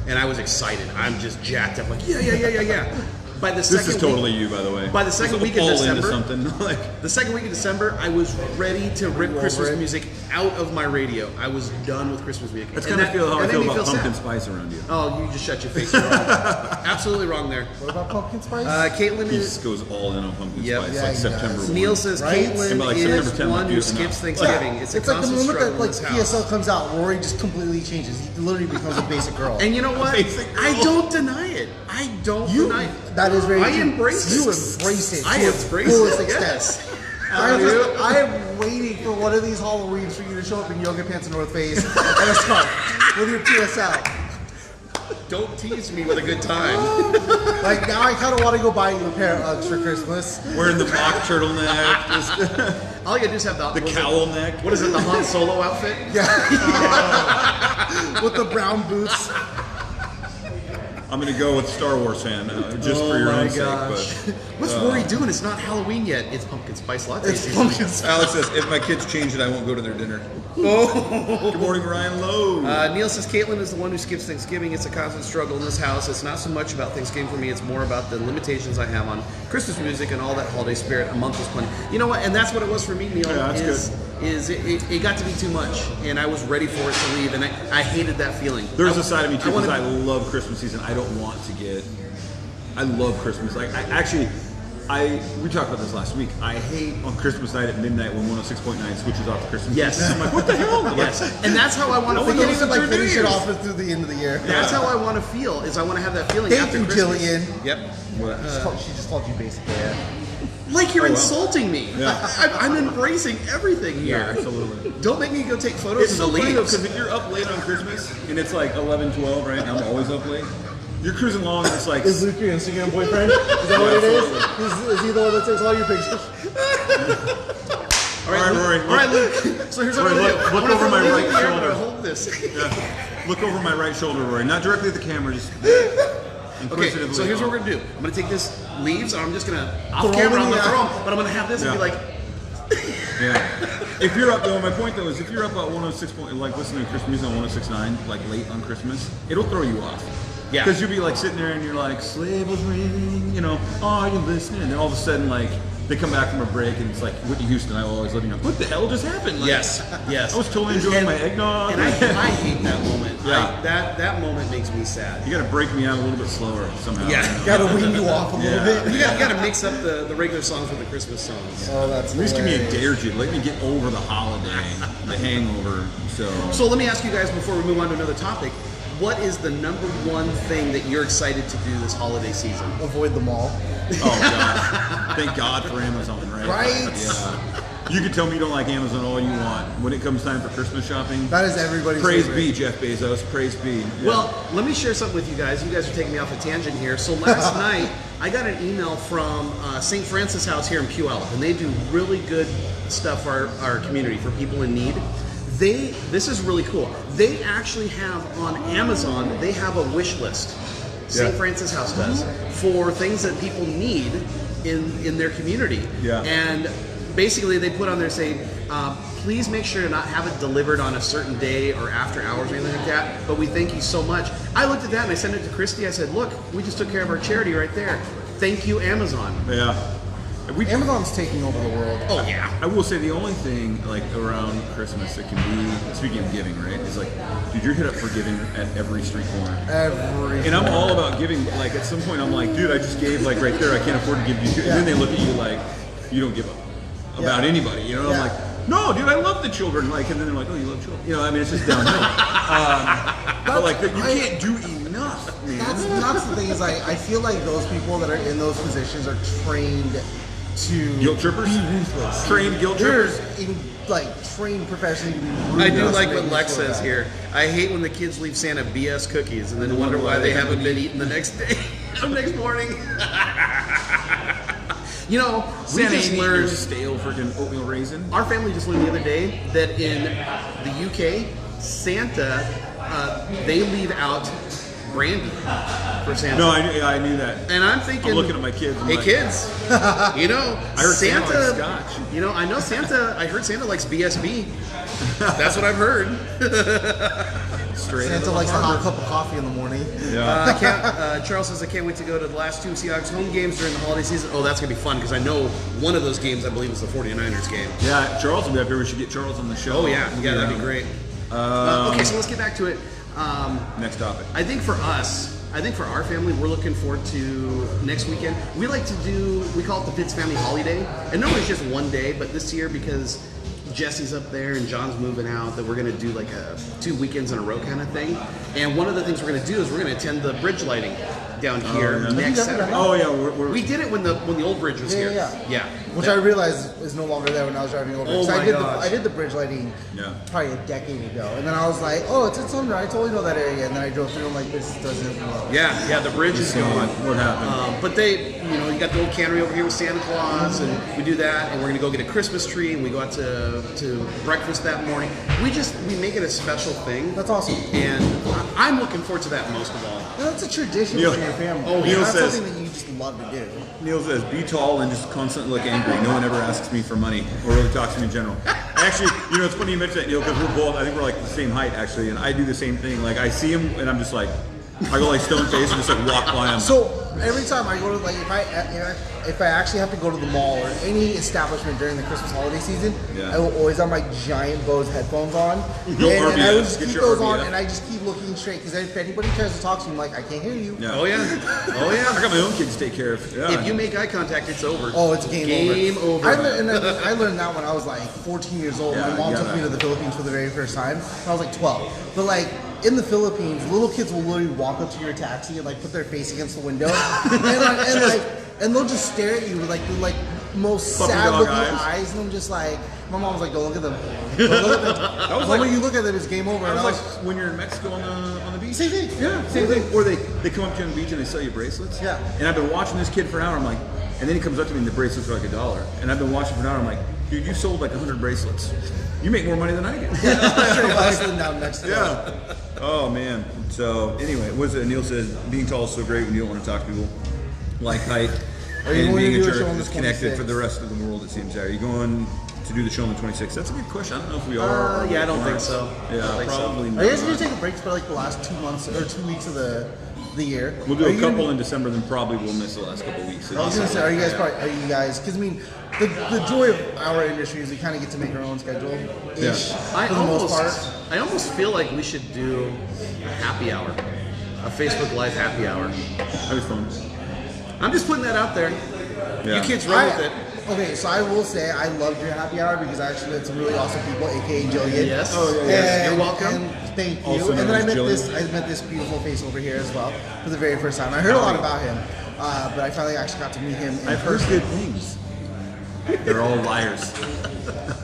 and I was excited. I'm just jacked up, like yeah. By the second This is totally you, by the way. By the second week of fall December, into something like the second week of December, I was ready to rip Christmas music out of my radio. I was done with Christmas music. That's kind of how I feel about pumpkin sad. spice around you. Oh, you just shut your face. Absolutely wrong there. What about pumpkin spice? Caitlin He is. just goes all in on pumpkin Yep. spice, Yeah, like he September does. 1. Neil says Right? Caitlin And by, like, is September 10th, one who do it skips enough. Thanksgiving. It's a It's like the constant moment struggle that like in this house. PSL comes out, Rory just completely changes. He literally becomes a basic girl. And you know what? Basic girl. I don't deny it. I don't deny it. That is very I true. embrace it. You embrace it. I to its embrace fullest it, extent. yes. I am waiting for one of these Halloweens for you to show up in yoga pants and North Face and a scarf with your PSL. Don't tease me with a good time. Like now, I kind of want to go buy you a pair of Uggs for Christmas. Wearing the mock turtleneck, just All you gotta do is have the cowl neck. What is it, the Han Solo outfit? With the brown boots. I'm going to go with Star Wars fan, just for your own sake. But What's Rory doing? It's not Halloween yet. It's pumpkin spice latte. It's pumpkin spice. Alex says, if my kids change it, I won't go to their dinner. Oh. Good morning, Ryan Lowe. Neil says, Caitlin is the one who skips Thanksgiving. It's a constant struggle in this house. It's not so much about Thanksgiving for me. It's more about the limitations I have on Christmas music and all that holiday spirit. A month was plenty. You know what? And that's what it was for me, Neil. Yeah, that's good. It got to be too much, and I was ready for it to leave, and I hated that feeling. There's a side of me too, because I love Christmas season. I don't want to get. I love Christmas. Like we talked about this last week. I hate on Christmas night at midnight when 106.9 switches off to Christmas. Yes. Season. I'm like, what the hell? Yes, and that's how I want to We feel. can't even like finish it days. off through the end of the year. That's how I want to feel. Is I want to have that feeling Thank after you, Christmas. Jillian. Yep. She just called you basic. Yeah. Like you're well. insulting me. Yeah. I'm embracing everything here. Yeah, absolutely. Don't make me go take photos It's of so the funny though, leaves. because if you're up late on Christmas and it's like 11, 12, right? And I'm always up late. You're cruising along and it's like. Is Luke your Instagram boyfriend? Is that what it is? Is he the one that takes all your pictures? All right, Rory. All right, Luke. So here's what I'm Rory, going to do. look I'm gonna over my throw the right leaf in the air, shoulder. I'm gonna hold this. Yeah. Look over my right shoulder, Rory. Not directly at the camera, just Okay, so here's what we're going to do. I'm going to take this leaves, and I'm just going to, off Throw camera, them I'm in going to the throw air. them, but I'm going to have this and be like, Yeah. If you're up though, my point though is if you're up at 106 like listening to Christmas music on 106.9, like late on Christmas, it'll throw you off. Yeah. Because you'll be like sitting there and you're like, sleigh bells ring, you know, are you listening? And then all of a sudden, like, they come back from a break and it's like Whitney Houston, I always let you know, what the hell just happened? Like, yes. I was totally enjoying my eggnog. And I hate that moment. Yeah. That moment makes me sad. You gotta break me out a little bit slower somehow. Yeah. You know? Gotta wean you off a little bit. You got to mix up the regular songs with the Christmas songs. Oh, that's At least give me a hilarious. day or two. Let me get over the holiday, the hangover. So So let me ask you guys before we move on to another topic. what is the number one thing that you're excited to do this holiday season? Avoid the mall. Oh gosh! Thank God for Amazon, right? Right? Yeah. You can tell me you don't like Amazon all you want. When it comes time for Christmas shopping, That is everybody's praise favorite. be Jeff Bezos. Praise be. Yeah. Well, let me share something with you guys. You guys are taking me off a tangent here. So last night, I got an email from St. Francis House here in Puyallup, and they do really good stuff for our community, for people in need. This is really cool. They actually have on Amazon, they have a wish list. St. Francis House does, for things that people need in their community. Yeah. And basically they put on there saying, please make sure to not have it delivered on a certain day or after hours or anything like that, but we thank you so much. I looked at that and I sent it to Christy. I said, look, we just took care of our charity right there. Thank you, Amazon. Yeah. Amazon's taking over the world. Oh, yeah. I will say the only thing like around Christmas that can be, speaking of giving, right, is like, dude, you're hit up for giving at every street corner. Every. And I'm all about giving. Like at some point, I'm like, dude, I just gave like right there. I can't afford to give you. And then they look at you like, you don't give up about anybody. You know, I'm like, no, dude, I love the children. Like, and then they're like, oh, you love children. You know, I mean, it's just downhill. But like, you can't do enough, man. That's the thing is, I feel like those people that are in those positions are trained to Guilt trippers? be ruthless. Trained guilt They're trippers? trained professionally to be ruthless. I do like what making Lex sure says that- here. I hate when the kids leave Santa BS cookies and then wonder why they haven't been eaten the next day, the next morning. You know, we Santa just ain't eating your learned, stale freaking oatmeal raisin. our family just learned the other day that in the UK, Santa, they leave out brandy for Santa. No, I knew that. And I'm thinking, I'm looking at my kids. I'm hey like, kids, you know, I heard Santa likes scotch. You know, I know Santa. I heard Santa likes BSB. That's what I've heard. Straight Santa likes a hot cup of coffee in the morning. Yeah. Charles says I can't wait to go to the last two Seahawks home games during the holiday season. Oh, that's gonna be fun because I know one of those games I believe is the 49ers game. Yeah, Charles will be up here. We should get Charles on the show. Oh yeah, that'd be great. Okay, so let's get back to it. Next topic. I think for us, I think for our family, we're looking forward to next weekend. We like to do, we call it the Fitz Family Holiday. And normally it's just one day, but this year because Jesse's up there and John's moving out, that we're going to do like a 2 weekends in a row kind of thing. And one of the things we're going to do is we're going to attend the bridge lighting down here yeah. next Saturday. Oh yeah, We did it when the old bridge was here. Yeah. Which I realized is no longer there when I was driving over. Oh So my gosh. I did the bridge lighting probably a decade ago, and then I was like, oh, it's in Sumner. I totally know that area. And then I drove through. I'm like, this doesn't look. Yeah, the bridge is gone. What happened? But they, you know, you got the old cannery over here with Santa Claus, and we do that, and we're gonna go get a Christmas tree, and we go out to breakfast that morning. We make it a special thing. That's awesome. And I'm looking forward to that most of all. That's a tradition Neil- for your family. Oh, That's Neil says- something that you just love to do. Neil says, be tall and just constantly look angry. No one ever asks me for money or really talks to me in general. Actually, you know, it's funny you mention that, Neil, because we're both, I think we're like the same height, actually, and I do the same thing. Like, I see him, and I'm just like, I go like stone face and just like walk by him. So every time I go to, like, if I actually have to go to the mall or any establishment during the Christmas holiday season, I will always have my giant Bose headphones on, and I would just Get keep your those on, RBF. and I just keep looking straight because if anybody tries to talk to me, I'm like, I can't hear you. Yeah. Oh yeah, oh I yeah. got my own kids to take care of. Yeah. If you make eye contact, it's over. Oh, it's game over. over. I learned that when I was like 14 years old. Yeah, My mom you took gotta- me to the Philippines for the very first time. I was like 12. But like in the Philippines, little kids will literally walk up to your taxi and like put their face against the window, and they'll just stare at you with like the most Puppy sad dog looking eyes. eyes, and I'm just like, my mom was like, "Don't look at them. Don't look at them." That was The moment you look at them, it's game over. That And was I like when you're in Mexico on the beach. Same thing. Yeah, same thing. Or they come up to you on the beach and they sell you bracelets. Yeah. And I've been watching this kid for an hour. I'm like, and then he comes up to me and the bracelets are like $1. And I've been watching for an hour. I'm like, dude, you sold like 100 bracelets. You make more money than I do. I was down next to them. Yeah. Oh man. So anyway, Neil says being tall is so great when you don't want to talk to people. Like height Are you and going being to a do a show jerk on is the connected 26th? for the rest of the world. It seems. Are you going to do the show on the 26th? That's a good question. I don't know if we are. Yeah, I don't think so. Yeah, I don't think so. probably Are you guys not. gonna take a break for like the last 2 months or 2 weeks of the year? We'll do Are a you gonna couple be- in December, then probably we'll miss the last couple of weeks. I was gonna say, are you guys? Because I mean, the joy of our industry is we kind of get to make our own schedule ish I for the most part. almost feel like we should do a happy hour, a Facebook Live happy hour. That was fun. I'm just putting that out there. Yeah. You kids run with it. Okay, so I will say I loved your happy hour because I actually met some really awesome people, aka Jillian. Yes. Oh, yeah, yes. You're welcome. And thank you. Also And then known I as met Jillian. this beautiful face over here as well for the very first time. I heard a lot about him, but I finally actually got to meet him. I've heard good things. They're all liars.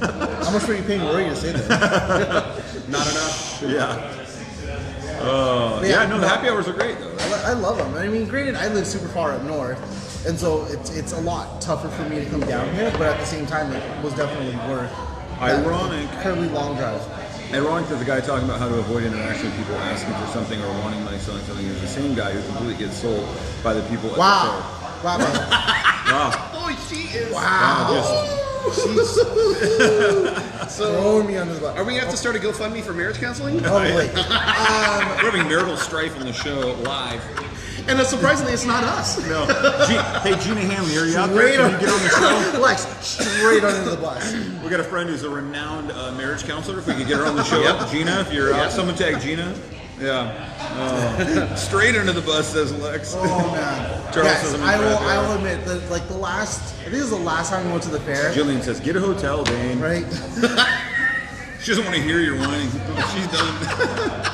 How much were you paying Rory to say that? Not enough. Yeah. But Yeah, no, the happy hours are great though. I love them. I mean, granted, I live super far up north, and so it's a lot tougher for me to come down here. But at the same time, it was definitely worth that Ironic. incredibly long drive. Ironic that the guy talking about how to avoid interaction with people asking for something or wanting money, selling something is the same guy who completely gets sold by the people at Wow, wow, man. the store. Wow. Oh, she is. Wow. So, Throwing me under the bus. are we going to have to start a GoFundMe for marriage counseling? Probably. We're having marital strife on the show live. And surprisingly, it's not us. No. Hey, Gina Hanley, are you out there? Can you get on the show? Lex, straight under the bus. We got a friend who's a renowned marriage counselor. If we could get her on the show, Yep. Gina, if you're out, someone tag Gina. Yeah. Straight under the bus, says Lex. Oh man. Charles Yes, says I'm I will. happy I hour. will admit that, like I think it was the last time we went to the fair, Jillian says, get a hotel, Dane. right? She doesn't want to hear your whining. She's done.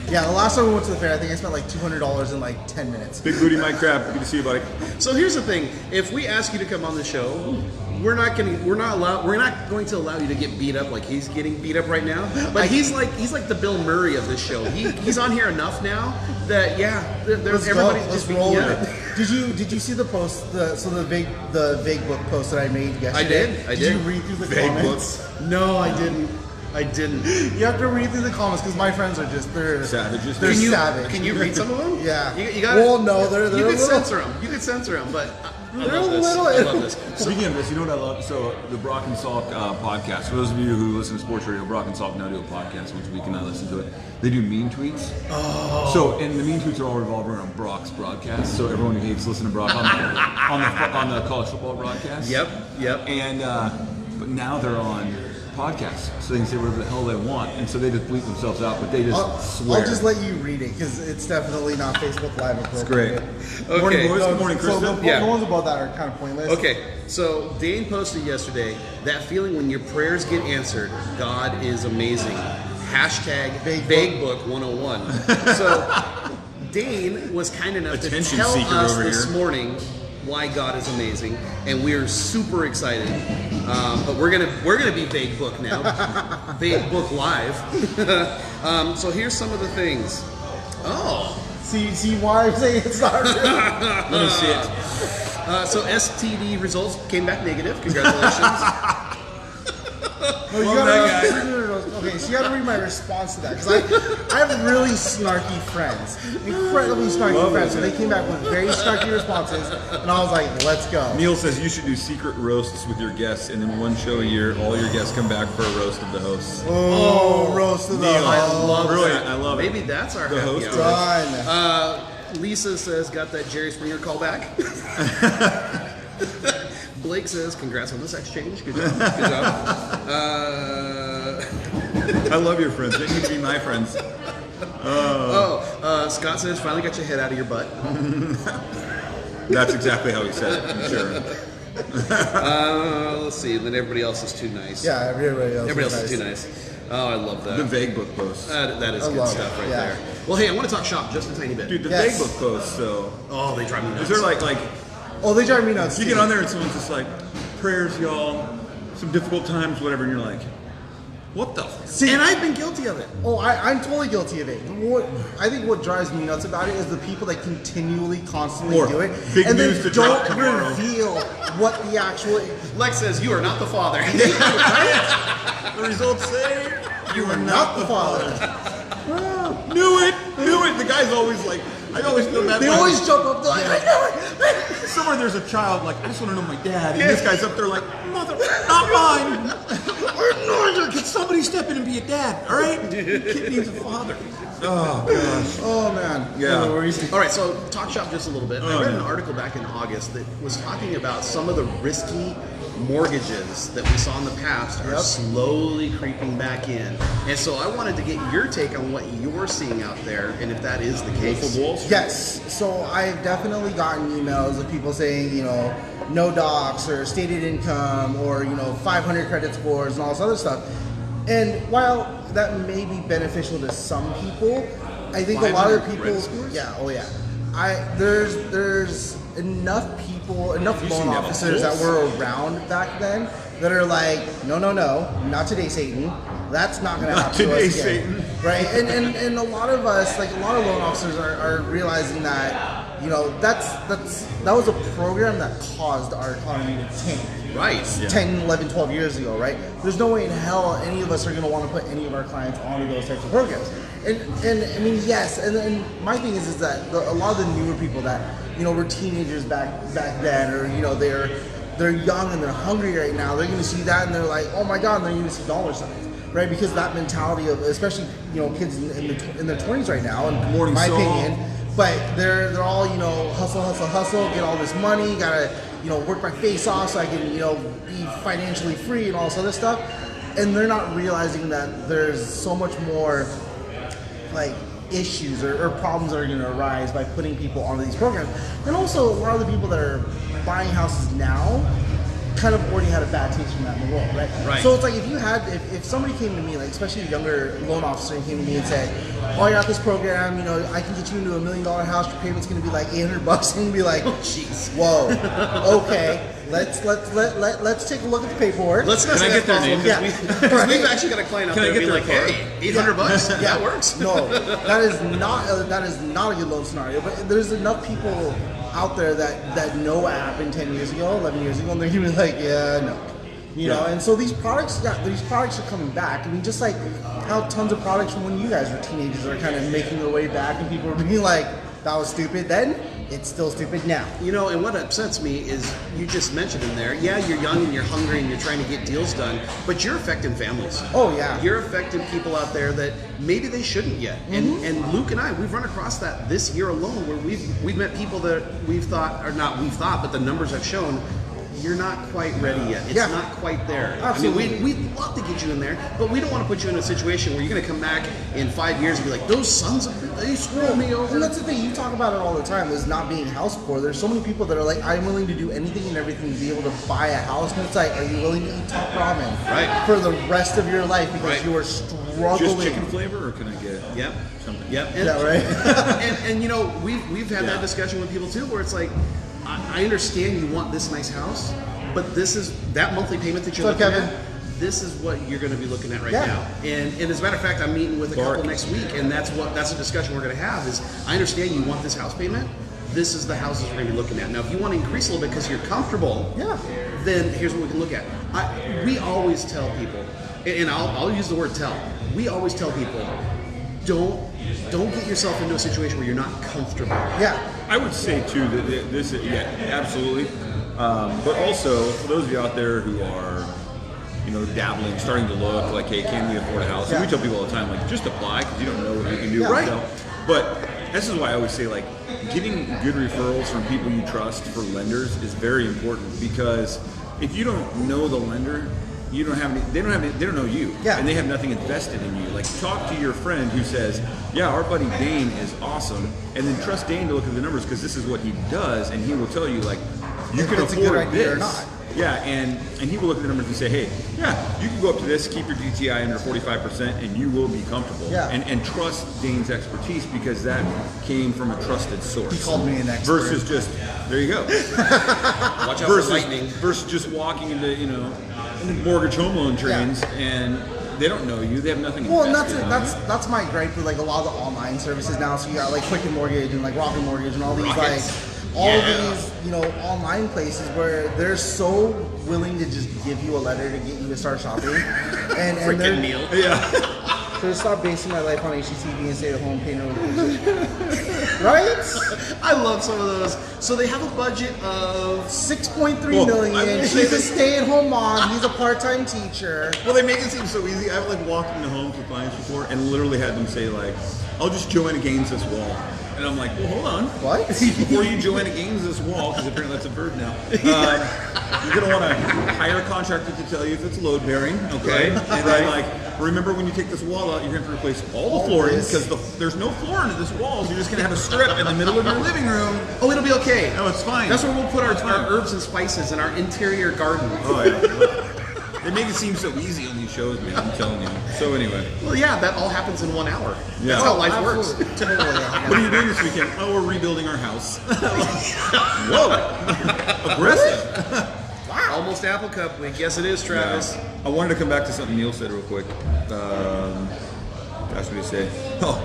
Yeah, the last time we went to the fair, I think I spent like $200 in like 10 minutes. Big booty Mike Crap. Good to see you, buddy. So here's the thing: if we ask you to come on the show, we're not going to allow you to get beat up like he's getting beat up right now. But he's like the Bill Murray of this show. He's on here enough now that Let's everybody's go. just Let's roll beating with up. it. Did you see the post? The vague book post that I made yesterday? I Did did. you read through the Vague comments? No, I didn't. You have to read through the comments because my friends are just they're Savages. They're savage. Can you read some of them? Yeah. You gotta, Well, no, they're you a could little- censor them. You could censor them, but I They're love a this. little- I love this. Speaking of this, you know what I love? So the Brock and Salk podcast. For those of you who listen to sports radio, Brock and Salk now do a podcast once a week, and I listen to it. They do mean tweets. Oh. So and the mean tweets are all revolved around Brock's broadcast. So everyone who hates listening to Brock on the college football broadcast. Yep. And but now they're on podcasts, so they can say whatever the hell they want, and so they just bleep themselves out, but they just swear. I'll just let you read it because it's definitely not Facebook Live appropriate. It's great. Okay. Morning, boys. No, Good morning, so Krista. the ones about that are kind of pointless. Okay, so Dane posted yesterday that feeling when your prayers get answered, God is amazing. Hashtag Vague Book 101. So Dane was kind enough to Attention tell seeker us over this here. morning why God is amazing, and we're super excited. But we're gonna be Vague Book now, Vague Book Live. So here's some of the things. Oh. See why I'm saying it's not real? Let me see it. So STD results came back negative. Congratulations. No, you okay, so you gotta read my response to that because I have really snarky friends, incredibly snarky friends. So they came back with very snarky responses, and I was like, "Let's go." Neil says you should do secret roasts with your guests, and then one show a year, all your guests come back for a roast of the hosts. Oh, roast of the Neil, I host. love brilliant. that. I love it. Maybe that's our The happy host hour. Done. Lisa says, got that Jerry Springer call back. Blake says, congrats on the sex change. Good job. Good job. I love your friends. They need to be my friends. Scott says, finally got your head out of your butt. That's exactly how he said it. I'm sure. Let's see. And then everybody else is too nice. Yeah, everybody else. Everybody else is is too nice. Oh, I love that. The vague book posts. That is I good love stuff it, right yeah. there. Well, hey, I want to talk shop just a tiny bit. Dude, the Yes. vague book posts, so. Oh, they drive me nuts. Is there like Oh, they drive me nuts. you too. get on there and someone's just like, prayers, y'all, some difficult times, whatever, and you're like, what the? See, And I've been guilty of it. Oh, I'm totally guilty of it. I think what drives me nuts about it is the people that continually, constantly Or do it, big and news then to drop don't tomorrow. reveal what the actual. Lex says, you are not the father. The results say You are not the father. Knew it. The guy's always like, I always feel bad. They when- always jump up. Like, I know it. Somewhere there's a child like, I just want to know my dad, and this guy's up there like, mother, not mine. Can somebody step in and be a dad? All right, the kid needs a father. Oh gosh. Oh man. Yeah. No worries. All right, so talk shop just a little bit. I Oh, read yeah. an article back in August that was talking about some of the risky mortgages that we saw in the past are slowly creeping back in. And so I wanted to get your take on what you're seeing out there, and if that is the case. Yes. So I've definitely gotten emails of people saying, no docs or stated income or, 500 credit scores and all this other stuff. And while that may be beneficial to some people, I think a lot of people, there's enough people, enough loan officers that were around back then that are like, no, not today, Satan. That's not going to happen to us again. Right? And a lot of us, like a lot of loan officers are realizing that, that was a program that caused our economy to tank. Right. 10, 11, 12 years ago, right? There's no way in hell any of us are going to want to put any of our clients onto those types of programs. And I mean, yes, and my thing is that a lot of the newer people that, were teenagers back then, or, they're young and they're hungry right now, they're going to see that and they're like, oh my God, and they're going to see dollar signs, right? Because that mentality of, especially, kids in their 20s right now, in my opinion, but they're all, hustle, get all this money, gotta, work my face off so I can, be financially free and all this other stuff. And they're not realizing that there's so much more, like, issues or problems that are going to arise by putting people onto these programs. And also, a lot of the people that are buying houses now kind of already had a bad taste from that in the world, right? Right. So it's like if somebody came to me, like especially a younger loan officer came to me and said, "Oh, I got this program. I can get you into $1 million house. Your payment's going to be like $800." And be like, "Oh, jeez. Whoa, okay. Let's take a look at the paperwork. Can I get their name? Because we've actually got a client out there be like, "Hey, $800? That works." No, that is not a good loan scenario. But there's enough people out there that know app in 10 years ago, 11 years ago, and they're gonna be like, yeah, no. And so these products are coming back. I mean, just like how tons of products from when you guys were teenagers are kind of making their way back, and people are being like, that was stupid then, it's still stupid now. And what upsets me is you just mentioned in there, you're young and you're hungry and you're trying to get deals done, but you're affecting families. Oh, yeah. You're affecting people out there that maybe they shouldn't yet. Mm-hmm. And Luke and I, we've run across that this year alone where we've met people that but the numbers have shown you're not quite ready yet. It's not quite there. Absolutely. I mean, we'd love to get you in there, but we don't want to put you in a situation where you're going to come back in 5 years and be like, those sons of they screwed me over. And that's the thing, you talk about it all the time, is not being house poor. There's so many people that are like, I'm willing to do anything and everything to be able to buy a house. And it's like, are you willing to eat top ramen for the rest of your life because you are struggling? Just chicken flavor, or can I get something? Yep. Right? and we've had that discussion with people too, where it's like, I understand you want this nice house, but this is that monthly payment that you're looking at. This is what you're going to be looking at right now. And as a matter of fact, I'm meeting with a couple next week, and that's a discussion we're going to have. Is I understand you want this house payment. This is the houses we're going to be looking at. Now, if you want to increase a little bit because you're comfortable, then here's what we can look at. We always tell people, and I'll use the word tell. We always tell people, don't get yourself into a situation where you're not comfortable. Yeah. I would say too that this, absolutely. But also for those of you out there who are, dabbling, starting to look like, hey, can we afford a house? And we tell people all the time, like, just apply because you don't know what you can do. Right. But this is why I always say, like, getting good referrals from people you trust for lenders is very important, because if you don't know the lender, they don't know you, and they have nothing invested in you. Like, talk to your friend who says, our buddy Dane is awesome, and then trust Dane to look at the numbers because this is what he does, and he will tell you, like, you can afford this or not. And he will look at the numbers and say, hey, you can go up to this, keep your DTI under 45%, and you will be comfortable. And trust Dane's expertise, because that came from a trusted source. He called me an expert. Versus just, there you go. Watch out for lightning. Versus just walking into, mortgage home loan trains and they don't know you. They have nothing. Well, and that's my gripe with like a lot of the online services now. So you got like Quicken Mortgage and like Rocket Mortgage and all these these online places where they're so willing to just give you a letter to get you to start shopping. And freaking meal. So stop basing my life on HGTV and stay at home paying no attention. Right? I love some of those. So they have a budget of $6.3 million. She's a stay-at-home mom. He's a part-time teacher. Well, they make it seem so easy. I've like walked into homes with clients before and literally had them say like, "I'll just Joanna Gaines this wall." And I'm like, well, hold on. What? Before you join a Gaines this wall, because apparently that's a verb now, you're going to want to hire a contractor to tell you if it's load bearing, okay? Right. And then, like, remember when you take this wall out, you're going to have to replace all the flooring, because there's no floor into this wall, so you're just going to have a strip in the middle of your living room. Oh, it'll be okay. No, it's fine. That's where we'll put our herbs and spices in our interior garden. Oh, yeah. They make it seem so easy on these shows, man. I'm telling you. So anyway. Well, yeah, that all happens in 1 hour. Yeah. That's how life works. Totally. What are you doing this weekend? Oh, we're rebuilding our house. Whoa. Aggressive. Almost Apple Cup week. Yes, it is, Travis. Yeah. I wanted to come back to something Neil said real quick. Gosh, what did he say? Oh,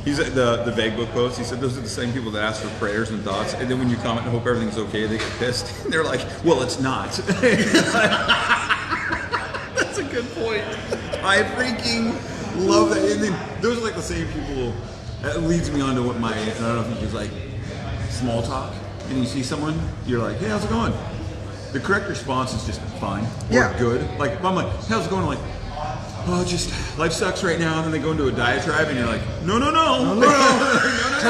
he's at the vague book post. He said those are the same people that ask for prayers and thoughts, and then when you comment and hope everything's okay, they get pissed. They're like, well, it's not. That's a good point. I freaking love that. And then those are like the same people that leads me on to what and I don't know if it's like small talk, and you see someone, you're like, hey, how's it going? The correct response is just fine or good. Like, if I'm like, how's it going? I'm like, oh, just life sucks right now. And then they go into a diatribe, and you're like, no. Turn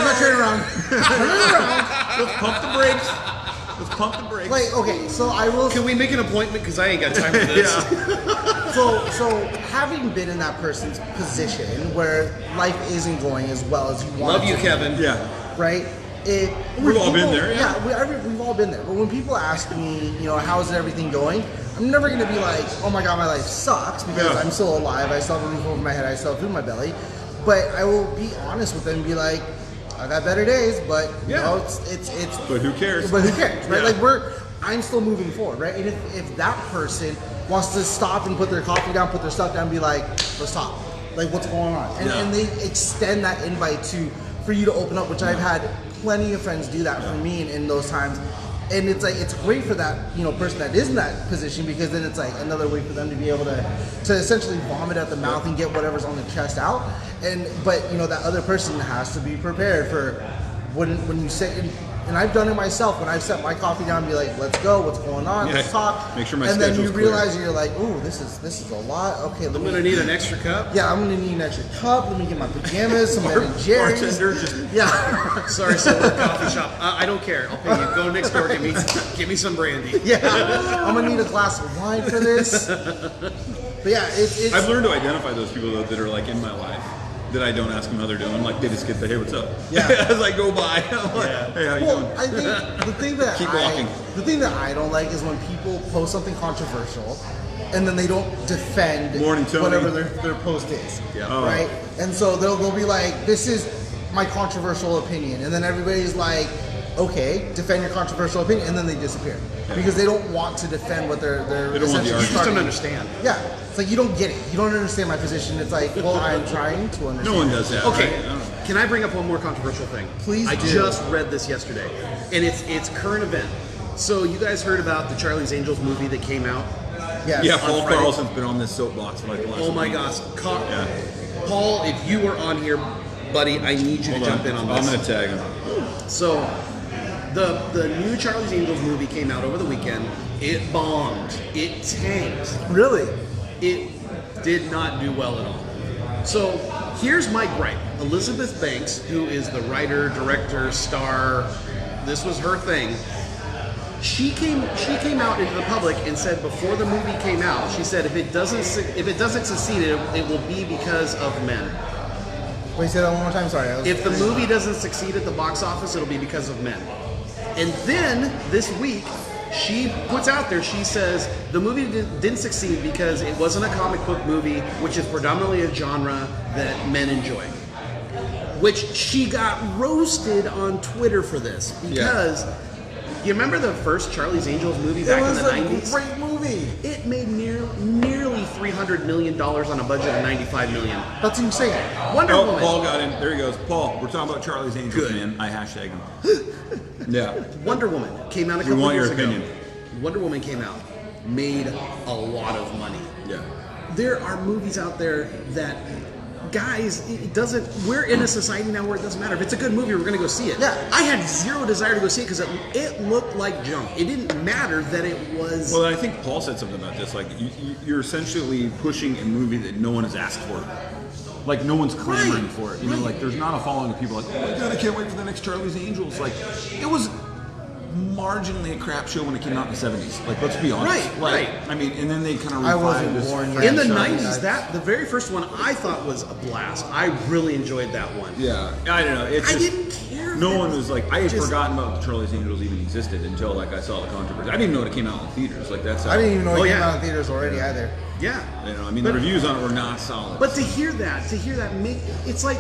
that train around. Turn it around. Let's pump the brakes. Let's pump the brakes. Wait, okay, so I will. Can we make an appointment? Because I ain't got time for this. So having been in that person's position where life isn't going as well as you want. Love it you, to, Kevin. Yeah. Right? We've all been there, yeah. We've all been there. But when people ask me, how's everything going? I'm never going to be like, oh my God, my life sucks, because I'm still alive. I still have a roof over my head. I still have food in my belly. But I will be honest with them and be like, I got better days, but it's. But who cares? But who cares, right? Like I'm still moving forward, right? And if that person wants to stop and put their coffee down, put their stuff down, and be like, let's talk. Like, what's going on? And they extend that invite for you to open up, which I've had plenty of friends do that for me in those times. And it's like, it's great for that, person that is in that position, because then it's like another way for them to be able to essentially vomit at the mouth and get whatever's on the chest out. But that other person has to be prepared for when you sit and I've done it myself, when I've set my coffee down and be like, let's go, what's going on, let's talk. Make sure my and then you schedule's realize clear. You're like, ooh, this is a lot. Okay, I'm going to need an extra cup. Yeah, I'm gonna need an extra cup. Let me get my pajamas, some Ben and Jerry's. Bartender just Sorry, so we're a coffee shop. I don't care. I'll pay you. Go next door. Give me some brandy. Yeah, I'm gonna need a glass of wine for this. But yeah, it's. I've learned to identify those people though that are like in my life that I don't ask them how they're doing. Like they just get the hey, what's up? Yeah. As I go by, I'm like, hey, how you doing? I think the thing that Keep walking. The thing that I don't like is when people post something controversial, and then they don't defend Morning, Tony. whatever their post is. Yeah. Oh. Right? And so they'll be like, this is my controversial opinion. And then everybody's like, okay, defend your controversial opinion. And then they disappear. Because they don't want to defend what they're They don't want the essentially argument. You just starting. don't understand. Yeah. It's like, you don't get it. You don't understand my position. It's like, well, I'm trying to understand. No one does that. Okay, Right? I don't know. can I bring up one more controversial thing? Please I do. just read this yesterday, and it's current event. So you guys heard about the Charlie's Angels movie that came out? Yes. Yeah, on Paul Friday. Carlson's been on this soapbox for like the last Oh my week. gosh, Yeah. Paul, if you were on here, buddy, I need you to jump in on I'm this. gonna tag him. So, the new Charlie's Angels movie came out over the weekend. It bombed. It tanked. Really? It did not do well at all. So, here's my gripe. Elizabeth Banks, who is the writer, director, star, this was her thing. She came out into the public and said before the movie came out, she said if it doesn't succeed, it will be because of men. Wait, say that one more time. Sorry. If the movie doesn't succeed at the box office, it'll be because of men. And then this week, she puts out there, she says the movie didn't succeed because it wasn't a comic book movie, which is predominantly a genre that men enjoy. Which she got roasted on Twitter for this because you remember the first Charlie's Angels movie back in the 90s? It was a great movie. It made nearly $300 million on a budget of $95 million. That's insane. Wonder Woman. Paul got in. There he goes. Paul, we're talking about Charlie's Angels, Good. man. I hashtag him. Yeah. Wonder Woman came out a We couple want years your ago. opinion. Wonder Woman came out, made a lot of money. Yeah. There are movies out there that, guys, it doesn't. We're in a society now where it doesn't matter if it's a good movie. We're going to go see it. Yeah. I had zero desire to go see it because it looked like junk. It didn't matter that it was. Well, I think Paul said something about this. Like, you're essentially pushing a movie that no one has asked for. Like no one's clamoring for it. You know, like there's not a following of people like, oh my god, I can't wait for the next Charlie's Angels. Like it was marginally a crap show when it came out in the 70s. Like, let's be honest. Right. I mean, and then they kind of I revived wasn't this born yet. In the Charlie 90s, that the very first one I thought was a blast. I really enjoyed that one. Yeah, I don't know. It's I just, didn't care. No one was like, I had just- forgotten about the Charlie's Angels even existed until like I saw the controversy. I didn't even know it came out in theaters. Like that's how, I didn't even know it Oh, came yeah. out in theaters already either. Yeah. You know, I mean, But- the reviews on it were not solid. But to hear that, it's like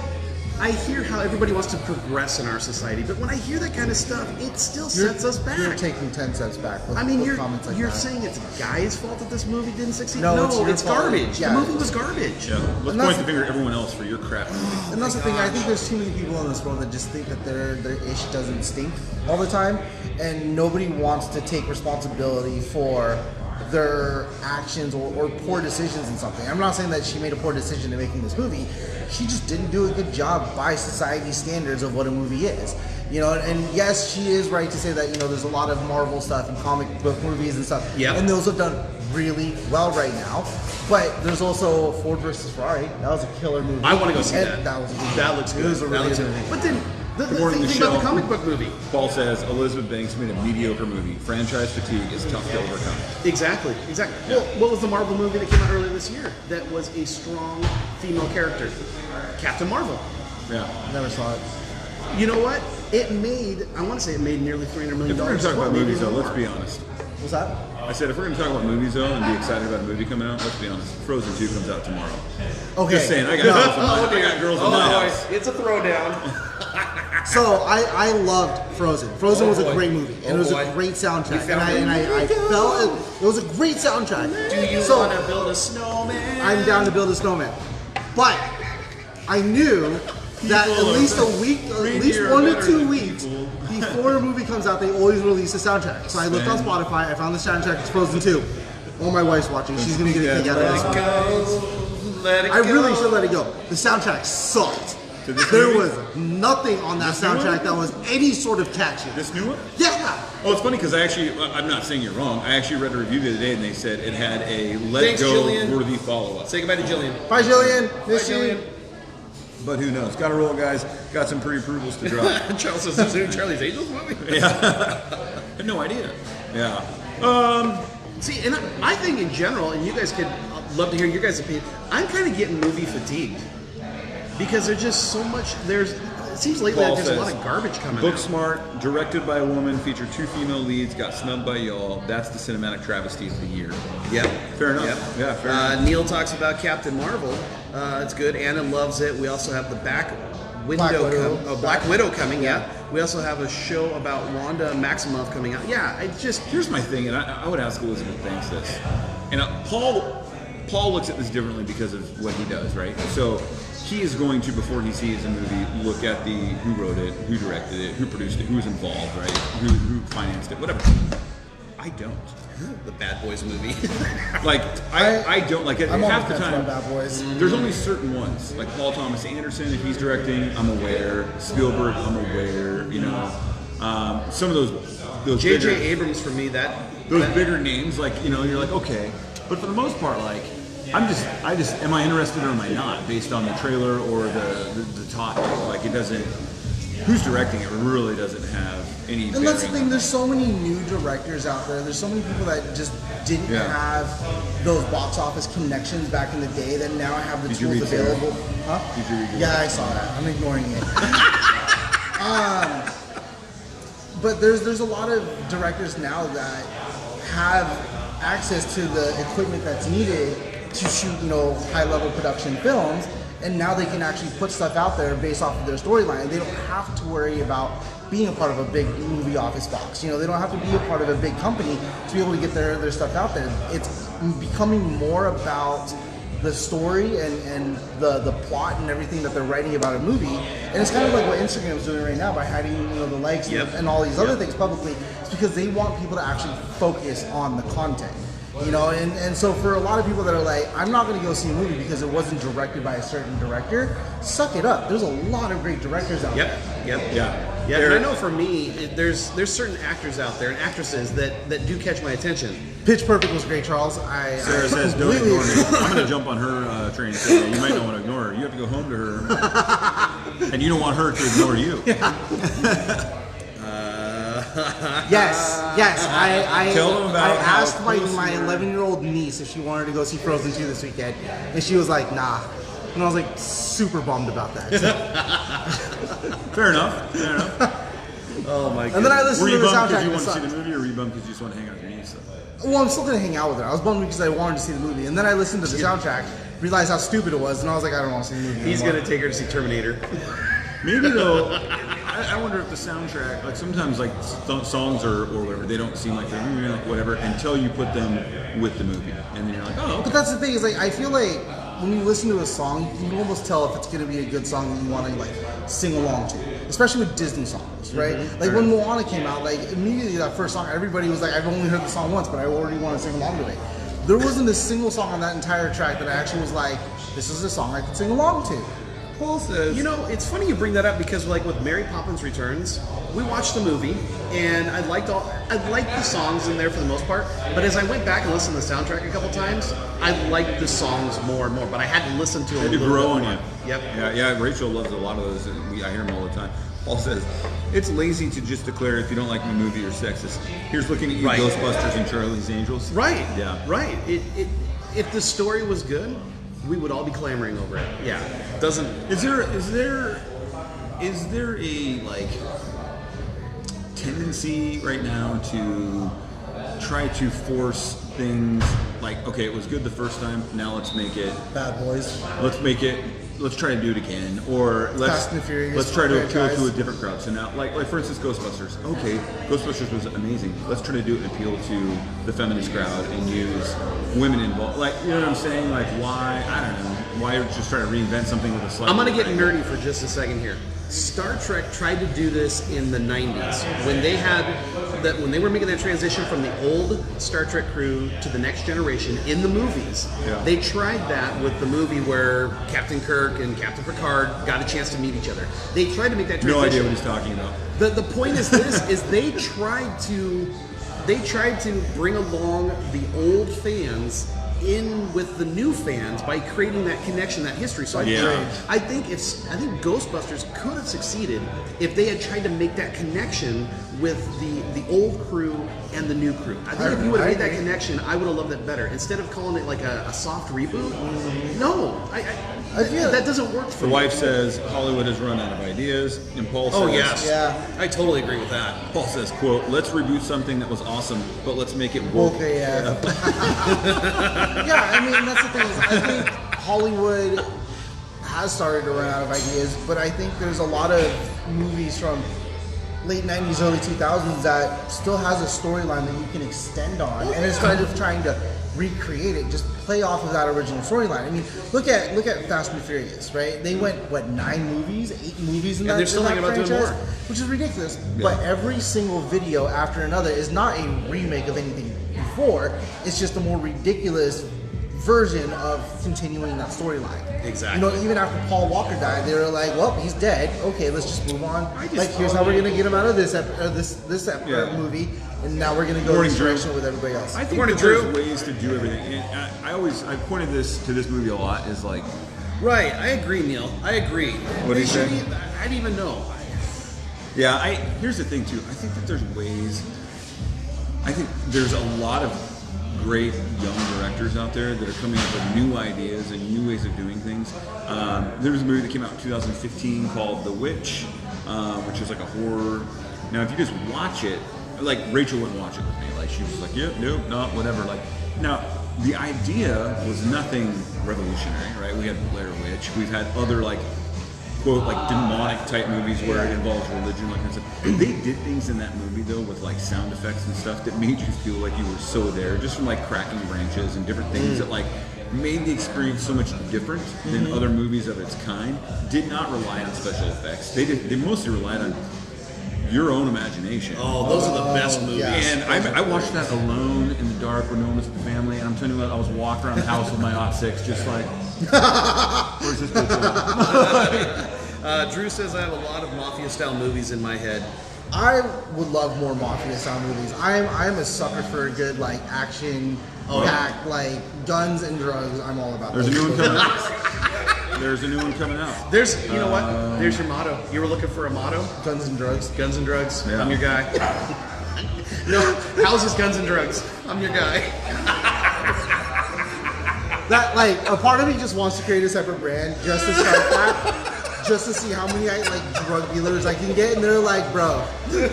I hear how everybody wants to progress in our society, but when I hear that kind of stuff, it still sets us back. You're taking 10 steps back. With, I mean, with you're comments like that. saying it's Guy's fault that this movie didn't succeed? No, it's your fault. garbage. Yeah. The movie was garbage. yeah, let's And point that's- the finger at everyone else for your crap. And that's the thing. I think there's too many people in this world that just think that their ish doesn't stink all the time, and nobody wants to take responsibility for their actions or poor decisions in something. I'm not saying that she made a poor decision in making this movie. She just didn't do a good job by society's standards of what a movie is. You know, and yes, she is right to say that, you know, there's a lot of Marvel stuff and comic book movies and stuff. Yeah. And those have done really well right now. But there's also Ford versus Ferrari. That was a killer movie. I want to go see And that. That was a good That movie. looks It good. was a That really looks good good. movie. But then the Morning, thing about the Michelle. comic book movie. Paul says Elizabeth Banks made a mediocre movie. Franchise fatigue is tough to overcome. Exactly. Yeah. Well, what was the Marvel movie that came out earlier this year that was a strong female character? Captain Marvel. Yeah. Never saw it. You know what? I want to say it made nearly $300 million. If we're going to talk about Maybe movies, though, more. let's be honest. Was that? I said if we're going to talk about movies, though, and be excited about a movie coming out, let's be honest. Frozen 2 comes out tomorrow. Okay. Just saying, I got girls in my house. It's a throwdown. So I loved Frozen. Frozen was a boy. great movie, and it was boy. a great soundtrack. You found And I felt it was a great soundtrack. Do you so want to build a snowman? I'm down to build a snowman, but I knew that at least a week, at least 1 to 2 weeks before a movie comes out, they always release a soundtrack. So I looked on Spotify. I found the soundtrack. It's Frozen 2. Oh, my wife's watching. She's gonna get a kick out of this one. Let it I go. really should let it go. The soundtrack sucked. To this There movie? was nothing on that This new soundtrack one? that was any sort of catchy. This new one? Yeah. Oh, it's funny because I'm not saying you're wrong. I actually read a review the other day and they said it had a let Thanks, go Jillian. worthy follow-up. Say goodbye to Jillian. Bye, Jillian. Miss Bye, you. Jillian. But who knows? Got to roll, guys. Got some pre-approvals to drop. Charles says this new Charlie's Angels movie. Had no idea. Yeah. See, and I think in general, and you guys could love to hear your guys' opinion. I'm kind of getting movie fatigued because there's just so much. It seems lately Paul that there's a lot says, of garbage coming out. Booksmart, directed by a woman, featured 2 female leads, got snubbed by y'all. That's the cinematic travesty of the year. Yep. Fair enough. Yep. Yeah, fair enough. Neil talks about Captain Marvel. It's good. Anna loves it. We also have the Black Widow coming. Yeah. We also have a show about Wanda Maximoff coming out. Yeah. Here's my thing, and I would ask Elizabeth Banks this. And Paul looks at this differently because of what he does, right? So he is going to, before he sees a movie, look at who wrote it, who directed it, who produced it, who was involved, right? Who financed it, whatever. I don't. The Bad Boys movie. Like I don't like it. I'm on Half the the fence time, about Bad Boys. there's only certain ones, like Paul Thomas Anderson. If he's directing, I'm aware. Spielberg, I'm aware. You know, some of those J.J. bigger, Abrams for me. That bigger names, like you're like okay, but for the most part, like I just am I interested or am I not based on the trailer or the topic? Like it doesn't. Who's directing it really doesn't have any. And that's the bearing. thing. There's so many new directors out there. There's so many people that just didn't Yeah. have those box office connections back in the day that now have the Did you tools read Sarah? available. Huh? Did you read Sarah? Yeah, I saw that. I'm ignoring it. But there's a lot of directors now that have access to the equipment that's needed to shoot, high level production films, and now they can actually put stuff out there based off of their storyline. They don't have to worry about being a part of a big movie office box. They don't have to be a part of a big company to be able to get their stuff out there. It's becoming more about the story and the plot and everything that they're writing about a movie. And it's kind of like what Instagram is doing right now by hiding the likes Yep. and all these other things publicly. It's because they want people to actually focus on the content. You know, and so for a lot of people that are like, I'm not going to go see a movie because it wasn't directed by a certain director, suck it up. There's a lot of great directors out there. Yeah. And I know for me, there's certain actors out there and actresses that do catch my attention. Pitch Perfect was great, Charles. Sarah says, don't ignore me. I'm going to jump on her train. So you might not want to ignore her. You have to go home to her. And you don't want her to ignore you. Yes. I Tell them about I asked my 11-year-old niece if she wanted to go see Frozen 2 this weekend, and she was like, nah. And I was like super bummed about that. Fair enough. Oh my god. And then I listened to the soundtrack. Were you bummed because you want to see the movie, or were you bummed because you just want to hang out with your niece? Well, I'm still gonna hang out with her. I was bummed because I wanted to see the movie, and then I listened to the soundtrack, realized how stupid it was, and I was like, I don't want to see the movie. He's gonna take her to see Terminator. Maybe though, I wonder if the soundtrack, like sometimes like songs or whatever, they don't seem like they're like whatever until you put them with the movie, and then you're like, oh. Okay. But that's the thing is like I feel like when you listen to a song, you can almost tell if it's gonna be a good song that you want to like sing along to, especially with Disney songs, right? Like when Moana came out, like immediately that first song, everybody was like, I've only heard the song once, but I already want to sing along to it. There wasn't a single song on that entire track that I actually was like, this is a song I could sing along to. Paul says, you know, it's funny you bring that up because like with Mary Poppins Returns, we watched the movie and I liked the songs in there for the most part, but as I went back and listened to the soundtrack a couple times, I liked the songs more and more, but I had to listen to them. They grow on you. Yep. Yeah, Rachel loves a lot of those. I hear them all the time. Paul says, it's lazy to just declare if you don't like the movie you're sexist. Here's looking at you, right. Ghostbusters and Charlie's Angels. Right. Yeah. Right. If the story was good, we would all be clamoring over it. Yeah. Doesn't. Is there a like tendency right now to try to force things like, okay, it was good the first time, now let's make it Bad Boys. Let's try to do it again, or let's try to appeal to a different crowd. So now, like for instance, Ghostbusters. Okay, Ghostbusters was amazing. Let's try to do it and appeal to the feminist crowd and use women involved. Like, you know what I'm saying? Like, why? I don't know. Why just try to reinvent something with a slightly? I'm gonna get nerdy for just a second here. Star Trek tried to do this in the 90s when they were making that transition from the old Star Trek crew to the next generation in the movies. Yeah. They tried that with the movie where Captain Kirk and Captain Picard got a chance to meet each other. They tried to make that transition. No idea what he's talking about. The point is this: is they tried to bring along the old fans in with the new fans by creating that connection, that history. So I think Ghostbusters could have succeeded if they had tried to make that connection with the old crew and the new crew. I think if you would have made that connection, I would have loved it better. Instead of calling it like a soft reboot, no, I feel that doesn't work for me. The wife says Hollywood has run out of ideas, and Paul says, "Oh yes, I totally agree with that." Paul says, "Quote: Let's reboot something that was awesome, but let's make it woke." Okay, yeah. Yeah, I mean that's the thing is I think Hollywood has started to run out of ideas, but I think there's a lot of movies from late 90s, early 2000s that still has a storyline that you can extend on, and instead of trying to recreate it, just play off of that original storyline. I mean, look at Fast and Furious, right? They went 8 movies in that, and they're still thinking about doing more, which is ridiculous. Yeah. But every single video after another is not a remake of anything before. It's just a more ridiculous version of continuing that storyline. Exactly. You know, even after Paul Walker died, they were like, "Well, he's dead. Okay, let's just move on. Like, here's how we're gonna get him out of this movie, and now we're gonna go in this direction with everybody else." I think that there's ways to do everything. And I pointed to this movie a lot is like. Right, I agree, Neil. I agree. What do you say? I didn't even know. Yeah, here's the thing too. I think that there's ways. I think there's a lot of great young directors out there that are coming up with new ideas and new ways of doing things. There was a movie that came out in 2015 called The Witch, which is like a horror. Now, if you just watch it, like Rachel wouldn't watch it with me. Like she was like, "Yep, nope, not whatever." Like now, the idea was nothing revolutionary, right? We had Blair Witch. We've had other like quote like demonic type movies where it involves religion, like that stuff. They did things in that movie though with like sound effects and stuff that made you feel like you were so there, just from like cracking branches and different things that like made the experience so much different than other movies of its kind. Did not rely on special effects. They mostly relied on your own imagination. Oh, those are the best movies. yes. And I watched that alone in the dark when no one was with the family, and I'm telling you what, I was walking around the house with my '06 just like, where's this bitch at? Drew says I have a lot of mafia-style movies in my head. I would love more mafia-style movies. I'm a sucker for a good like action pack, like guns and drugs. I'm all about. There's a those. new one coming out. There's a new one coming out. There's, you know what? There's your motto. You were looking for a motto? Guns and drugs. Guns and drugs. Yeah. I'm your guy. No, houses, guns, and drugs. I'm your guy. That like a part of me just wants to create a separate brand just to start that, just to see how many like drug dealers I can get, and they're like, bro, We're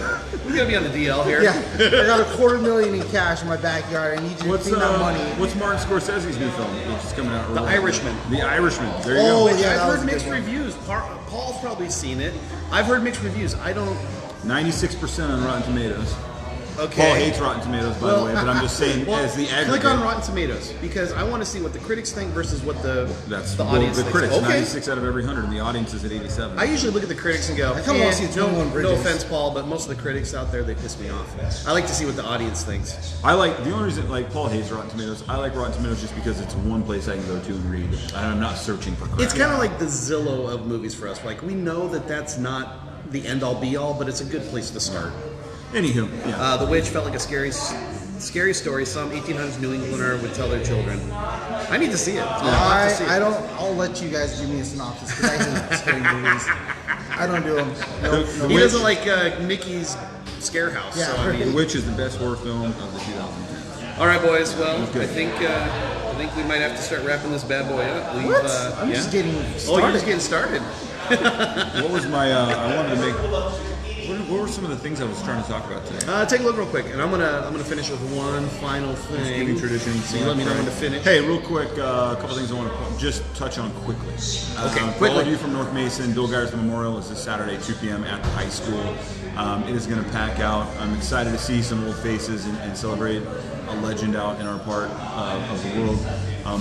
gonna be on the DL here. yeah, I got $250,000 in cash in my backyard. I need you to clean that money. What's Martin Scorsese's new film? It's just coming out. The Irishman. The Irishman. There you Oh, go. yeah, I've that was heard a mixed good one. reviews. Paul's probably seen it. I've heard mixed reviews. I don't. 96% on Rotten Tomatoes. Okay. Paul hates Rotten Tomatoes, by the way, but I'm just saying well, as the aggregate. click on Rotten Tomatoes because I want to see what the critics think versus what the That's audience the thinks. critics. Okay. 96 out of every 100, and the audience is at 87. I usually look at the critics and go, I kinda wanna see 21 no Bridges. offense, Paul, but most of the critics out there, they piss me off. I like to see what the audience thinks. I like the only reason like Paul hates Rotten Tomatoes. I like Rotten Tomatoes just because it's one place I can go to and read. I'm not searching for crap. It's kind of like the Zillow of movies for us. Like, we know that that's not the end-all, be-all, but it's a good place to start. Anywho, yeah. The Witch felt like a scary story some 1800s New Englander would tell their children. I need to see it. I'll have to see it. I don't. I'll let you guys give me a synopsis because I hate scary movies. I don't do them. No, He Witch- doesn't like Mickey's Scare House. Yeah, So, I The mean, Witch is the best horror film of the 2010s. all right, boys. Well, good. I think we might have to start wrapping this bad boy up. We've, What? I'm yeah. just getting Oh, started. you're just getting started. What was my? I wanted to make. What were some of the things I was trying to talk about today? Take a look real quick, and I'm gonna finish with one final thing. Thanksgiving tradition. So you let me know when to finish. Hey, real quick, a couple things I want to just touch on quickly. Okay, For all quickly. of you from North Mason, Bill Geyer's Memorial is this Saturday, 2 p.m. at the high school. It is going to pack out. I'm excited to see some old faces and celebrate a legend out in our part of the world.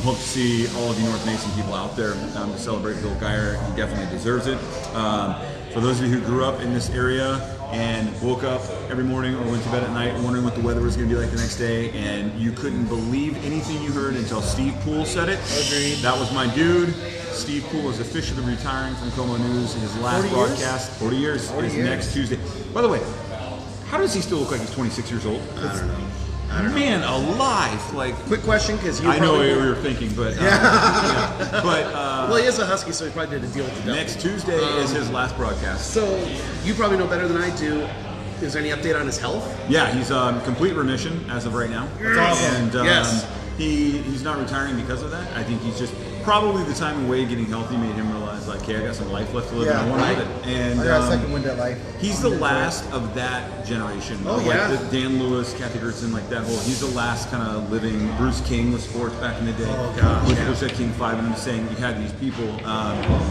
Hope to see all of you North Mason people out there to celebrate Bill Geyer. He definitely deserves it. For those of you who grew up in this area and woke up every morning or went to bed at night wondering what the weather was going to be like the next day, and you couldn't believe anything you heard until Steve Poole said it. Agreed. That was my dude. Steve Poole is officially retiring from Como News. His last 40 years? broadcast, 40 years, 40 is years. next Tuesday. By the way, how does he still look like he's 26 years old? I don't know. Man alive! Like, Quick question, because you I know probably what we were thinking, but yeah. But well, he is a husky, so he probably did a deal with the devil. next Tuesday is his last broadcast. So you probably know better than I do. Is there any update on his health? Yeah, he's complete remission as of right now. That's awesome. And Yes. he's not retiring because of that. I think he's just probably the time and way getting healthy made him realize, like, hey, I got some life left to live, and I Yeah. want to live it. And I got a second wind at life. he's the last of that generation. Oh, Like yeah. the Dan Lewis, Kathy Gertson, like that whole. He's the last kind of living. Bruce King was sports back in the day. Oh, gosh, Which yeah. was at King 5, and I'm saying you had these people.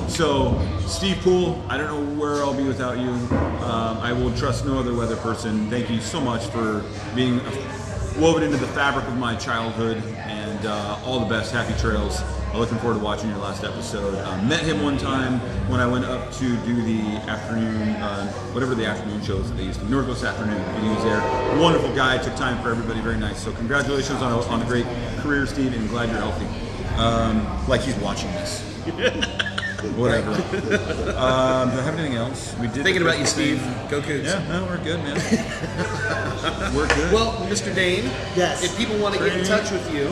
So Steve Poole, I don't know where I'll be without you. I will trust no other weather person. Thank you so much for being woven into the fabric of my childhood, and all the best. Happy trails. I'm looking forward to watching your last episode. Met him one time when I went up to do the afternoon, whatever the afternoon shows that they used to, Northwest Afternoon, and he was there. Wonderful guy, took time for everybody, very nice. So congratulations on a great career, Steve, and glad you're healthy. Like he's watching this. Whatever. Do I have anything else? We did Thinking about you, Steve. Go Cougs. Yeah, no, we're good, man. We're good. Well, Mr. Dane, Yes. if people want to get in touch with you,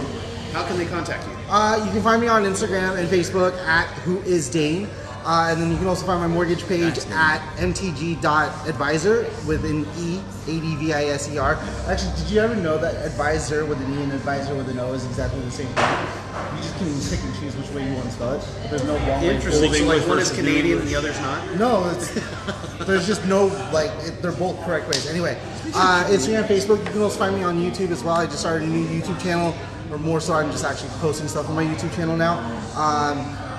how can they contact you? You can find me on Instagram and Facebook at whoisdane. And then you can also find my mortgage page at mtg.advisor with an E, ADVISER. Actually, did you ever know that advisor with an E and advisor with an O is exactly the same thing? You just can pick and choose which way you want to spell it. There's no wrong way. Interesting. So English like one is versus Canadian and the other's not? No, there's just no, like, they're both correct ways. Anyway, Instagram, Facebook, you can also find me on YouTube as well. I just started a new YouTube channel, or more so I'm just actually posting stuff on my YouTube channel now.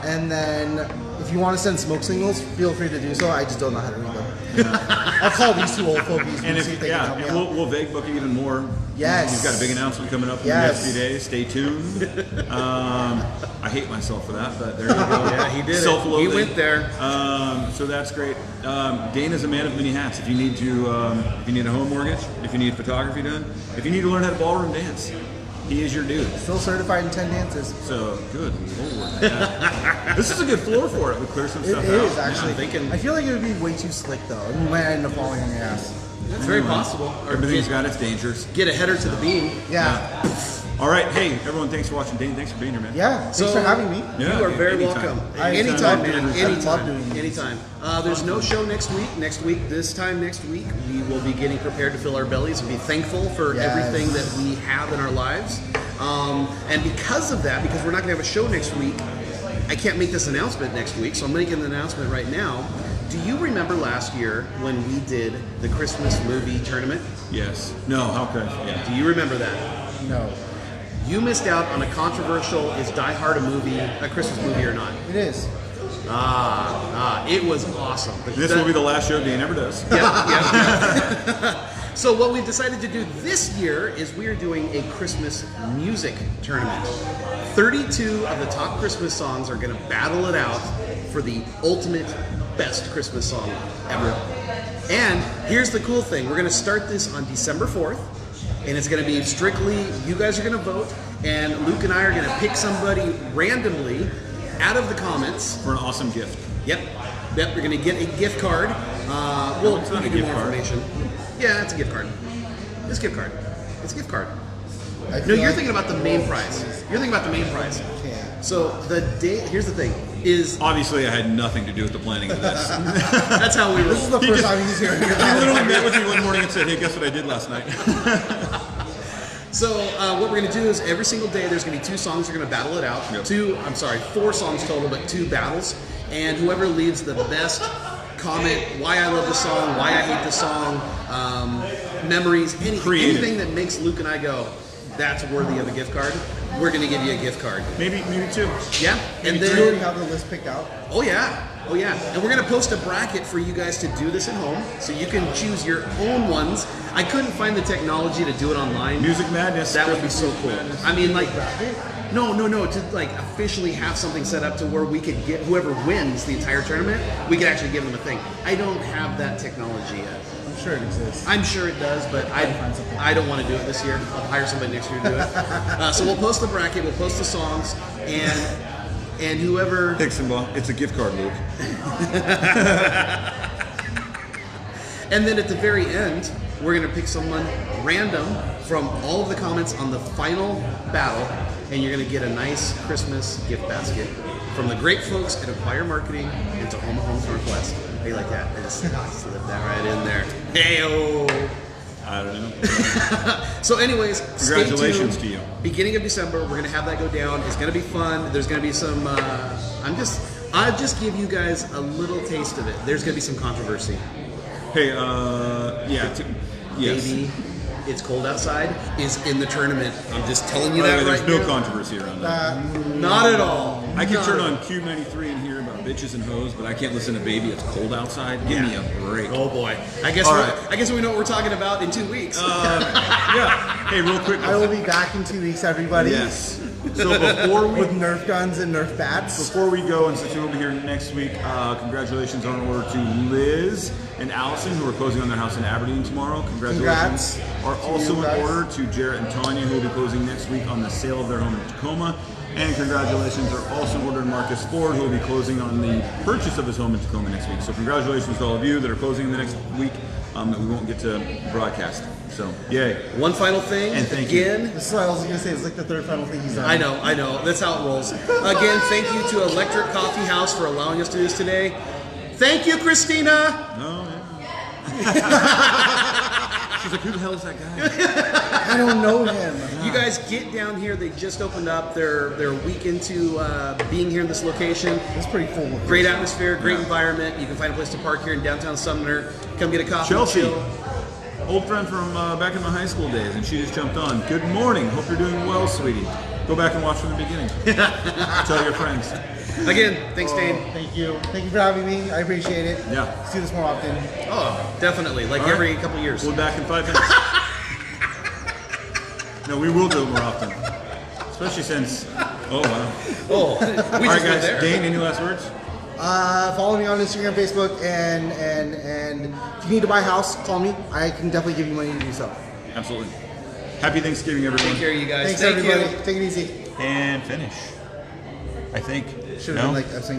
And then if you want to send smoke signals, feel free to do so. I just don't know how to read them. I'll call these two old fogies And see if if, they can help me and out. we'll vague book even more. Yes. You've got a big announcement coming up in the next few days. Stay tuned. I hate myself for that, but there you go. Yeah, he did Self-loathing. it. He went there. So that's great. Dane is a man of many hats. If you need to, if you need a home mortgage, if you need photography done, if you need to learn how to ballroom dance, he is your dude. Still certified in 10 dances. So good lord. Yeah. This is a good floor for it. We clear some It stuff out. is, actually. thinking- I feel like it would be way too slick, though. We might end up falling on your ass. That's very possible. Or Everything's got its dangers. get a header to the beam. Yeah. All right, hey everyone, thanks for watching. Dane, thanks for being here, man. Yeah. Thanks So- for having me. Yeah, You are very anytime. welcome. I Anytime, love man. doing this. I love doing Anytime. this. Anytime. There's no show next week. Next week, this time next week, we will be getting prepared to fill our bellies and be thankful for Yes. everything that we have in our lives. And because of that, because we're not going to have a show next week, I can't make this announcement next week, so I'm making the announcement right now. Do you remember last year when we did the Christmas movie tournament? Yes. No, how could I? Yeah. Do you remember that? No. You missed out on a controversial, is Die Hard a Christmas movie or not? It is. It was awesome. This will be the last show Dane ever does. Yeah. So what we've decided to do this year is we are doing a Christmas music tournament. 32 of the top Christmas songs are going to battle it out for the ultimate best Christmas song ever. And here's the cool thing. We're going to start this on December 4th, and it's going to be strictly, you guys are going to vote, and Luke and I are going to pick somebody randomly out of the comments. For an awesome gift. Yep. We're going to get a gift card. We'll it's not give a you gift more card. information. Yeah, it's a gift card. It's a gift card. It's a gift card. I No, feel you're like- thinking about the main prize. You're thinking about the main prize. Yeah. So here's the thing, is Obviously, I had nothing to do with the planning of this. that's how we roll. This is the first time he's hearing He it. literally met with me one morning and said, "Hey, guess what I did last night?" So what we're going to do is every single day there's going to be 2 songs that are going to battle it out. Yep. 4 songs total, but 2 battles. And whoever leaves the best comment, why I love the song, why I hate the song, memories, anything that makes Luke and I go, that's worthy of a gift card, we're going to give you a gift card. maybe 2. Yeah. And Do you then, already have the list picked out? oh yeah. And we're going to post a bracket for you guys to do this at home, so you can choose your own ones. I couldn't find the technology to do it online. Music Madness. That would be so cool. I mean, like, no, to like officially have something set up to where we could get whoever wins the entire tournament, we could actually give them a thing. I don't have that technology yet. I'm sure it exists. I'm sure it does, but I don't want to do it this year. I'll hire somebody next year to do it. So we'll post the bracket, we'll post the songs, and whoever. Dixonball. It's a gift card, Luke. And then at the very end, we're going to pick someone random from all of the comments on the final battle, and you're going to get a nice Christmas gift basket from the great folks at Acquire Marketing and Tacoma Homes Northwest. How you like that? I just slip that right in there. Hey-oh! I don't know. So anyways, Congratulations stay tuned. to you. Beginning of December, we're going to have that go down. It's going to be fun. There's going to be some, I'll just give you guys a little taste of it. There's going to be some controversy. Hey, yes. Baby, it's cold outside is in the tournament. I'm just telling you By the that way, right there's no now. controversy around that. Not at all. I can Not turn at all. on Cube 93 and hear about bitches and hoes, but I can't listen to Baby. It's cold outside. Give me a break. Oh boy. I guess All we right. I guess we know what we're talking about in 2 weeks. Yeah. Hey, real quick. I will be back in 2 weeks, everybody. Yes. So With Nerf guns and Nerf bats. before we go, and since you will be here next week, congratulations on order to Liz and Allison, who are closing on their house in Aberdeen tomorrow. Congratulations. Congrats Are to also you in guys. order to Jarrett and Tanya, who will be closing next week on the sale of their home in Tacoma. And congratulations are also in order to Marcus Ford, who will be closing on the purchase of his home in Tacoma next week. So congratulations to all of you that are closing in the next week that we won't get to broadcast. So, yay. One final thing. And thank you. Again, This is what I was going to say. It's like the third final thing he's done. I know. That's how it rolls. Again, thank you to Electric Coffee House for allowing us to do this today. Thank you, Christina. Oh, yeah. She's like, who the hell is that guy? I don't know him. You guys get down here. They just opened up. They're a week into being here in this location. It's pretty cool. Great atmosphere, great Yeah. environment. You can find a place to park here in downtown Sumner. Come get a coffee. Chelsea, Chill. old friend from back in my high school days, and she just jumped on. Good morning. Hope you're doing well, sweetie. Go back and watch from the beginning. Tell your friends. Again, thanks, Dane. Thank you. Thank you for having me. I appreciate it. Yeah. Let's do this more often. Oh, definitely. Like All right. every couple years. We'll be back in 5 minutes. No, we will do it more often. Especially since. Oh, wow. Oh, we All just right, went guys. there. Dane, any last words? Follow me on Instagram, Facebook, and if you need to buy a house, call me. I can definitely give you money to do so. Absolutely. Happy Thanksgiving, everyone. Take care, you guys. Thanks, Thank everybody. you. Take it easy. And finish. I think. Should have been like I was saying.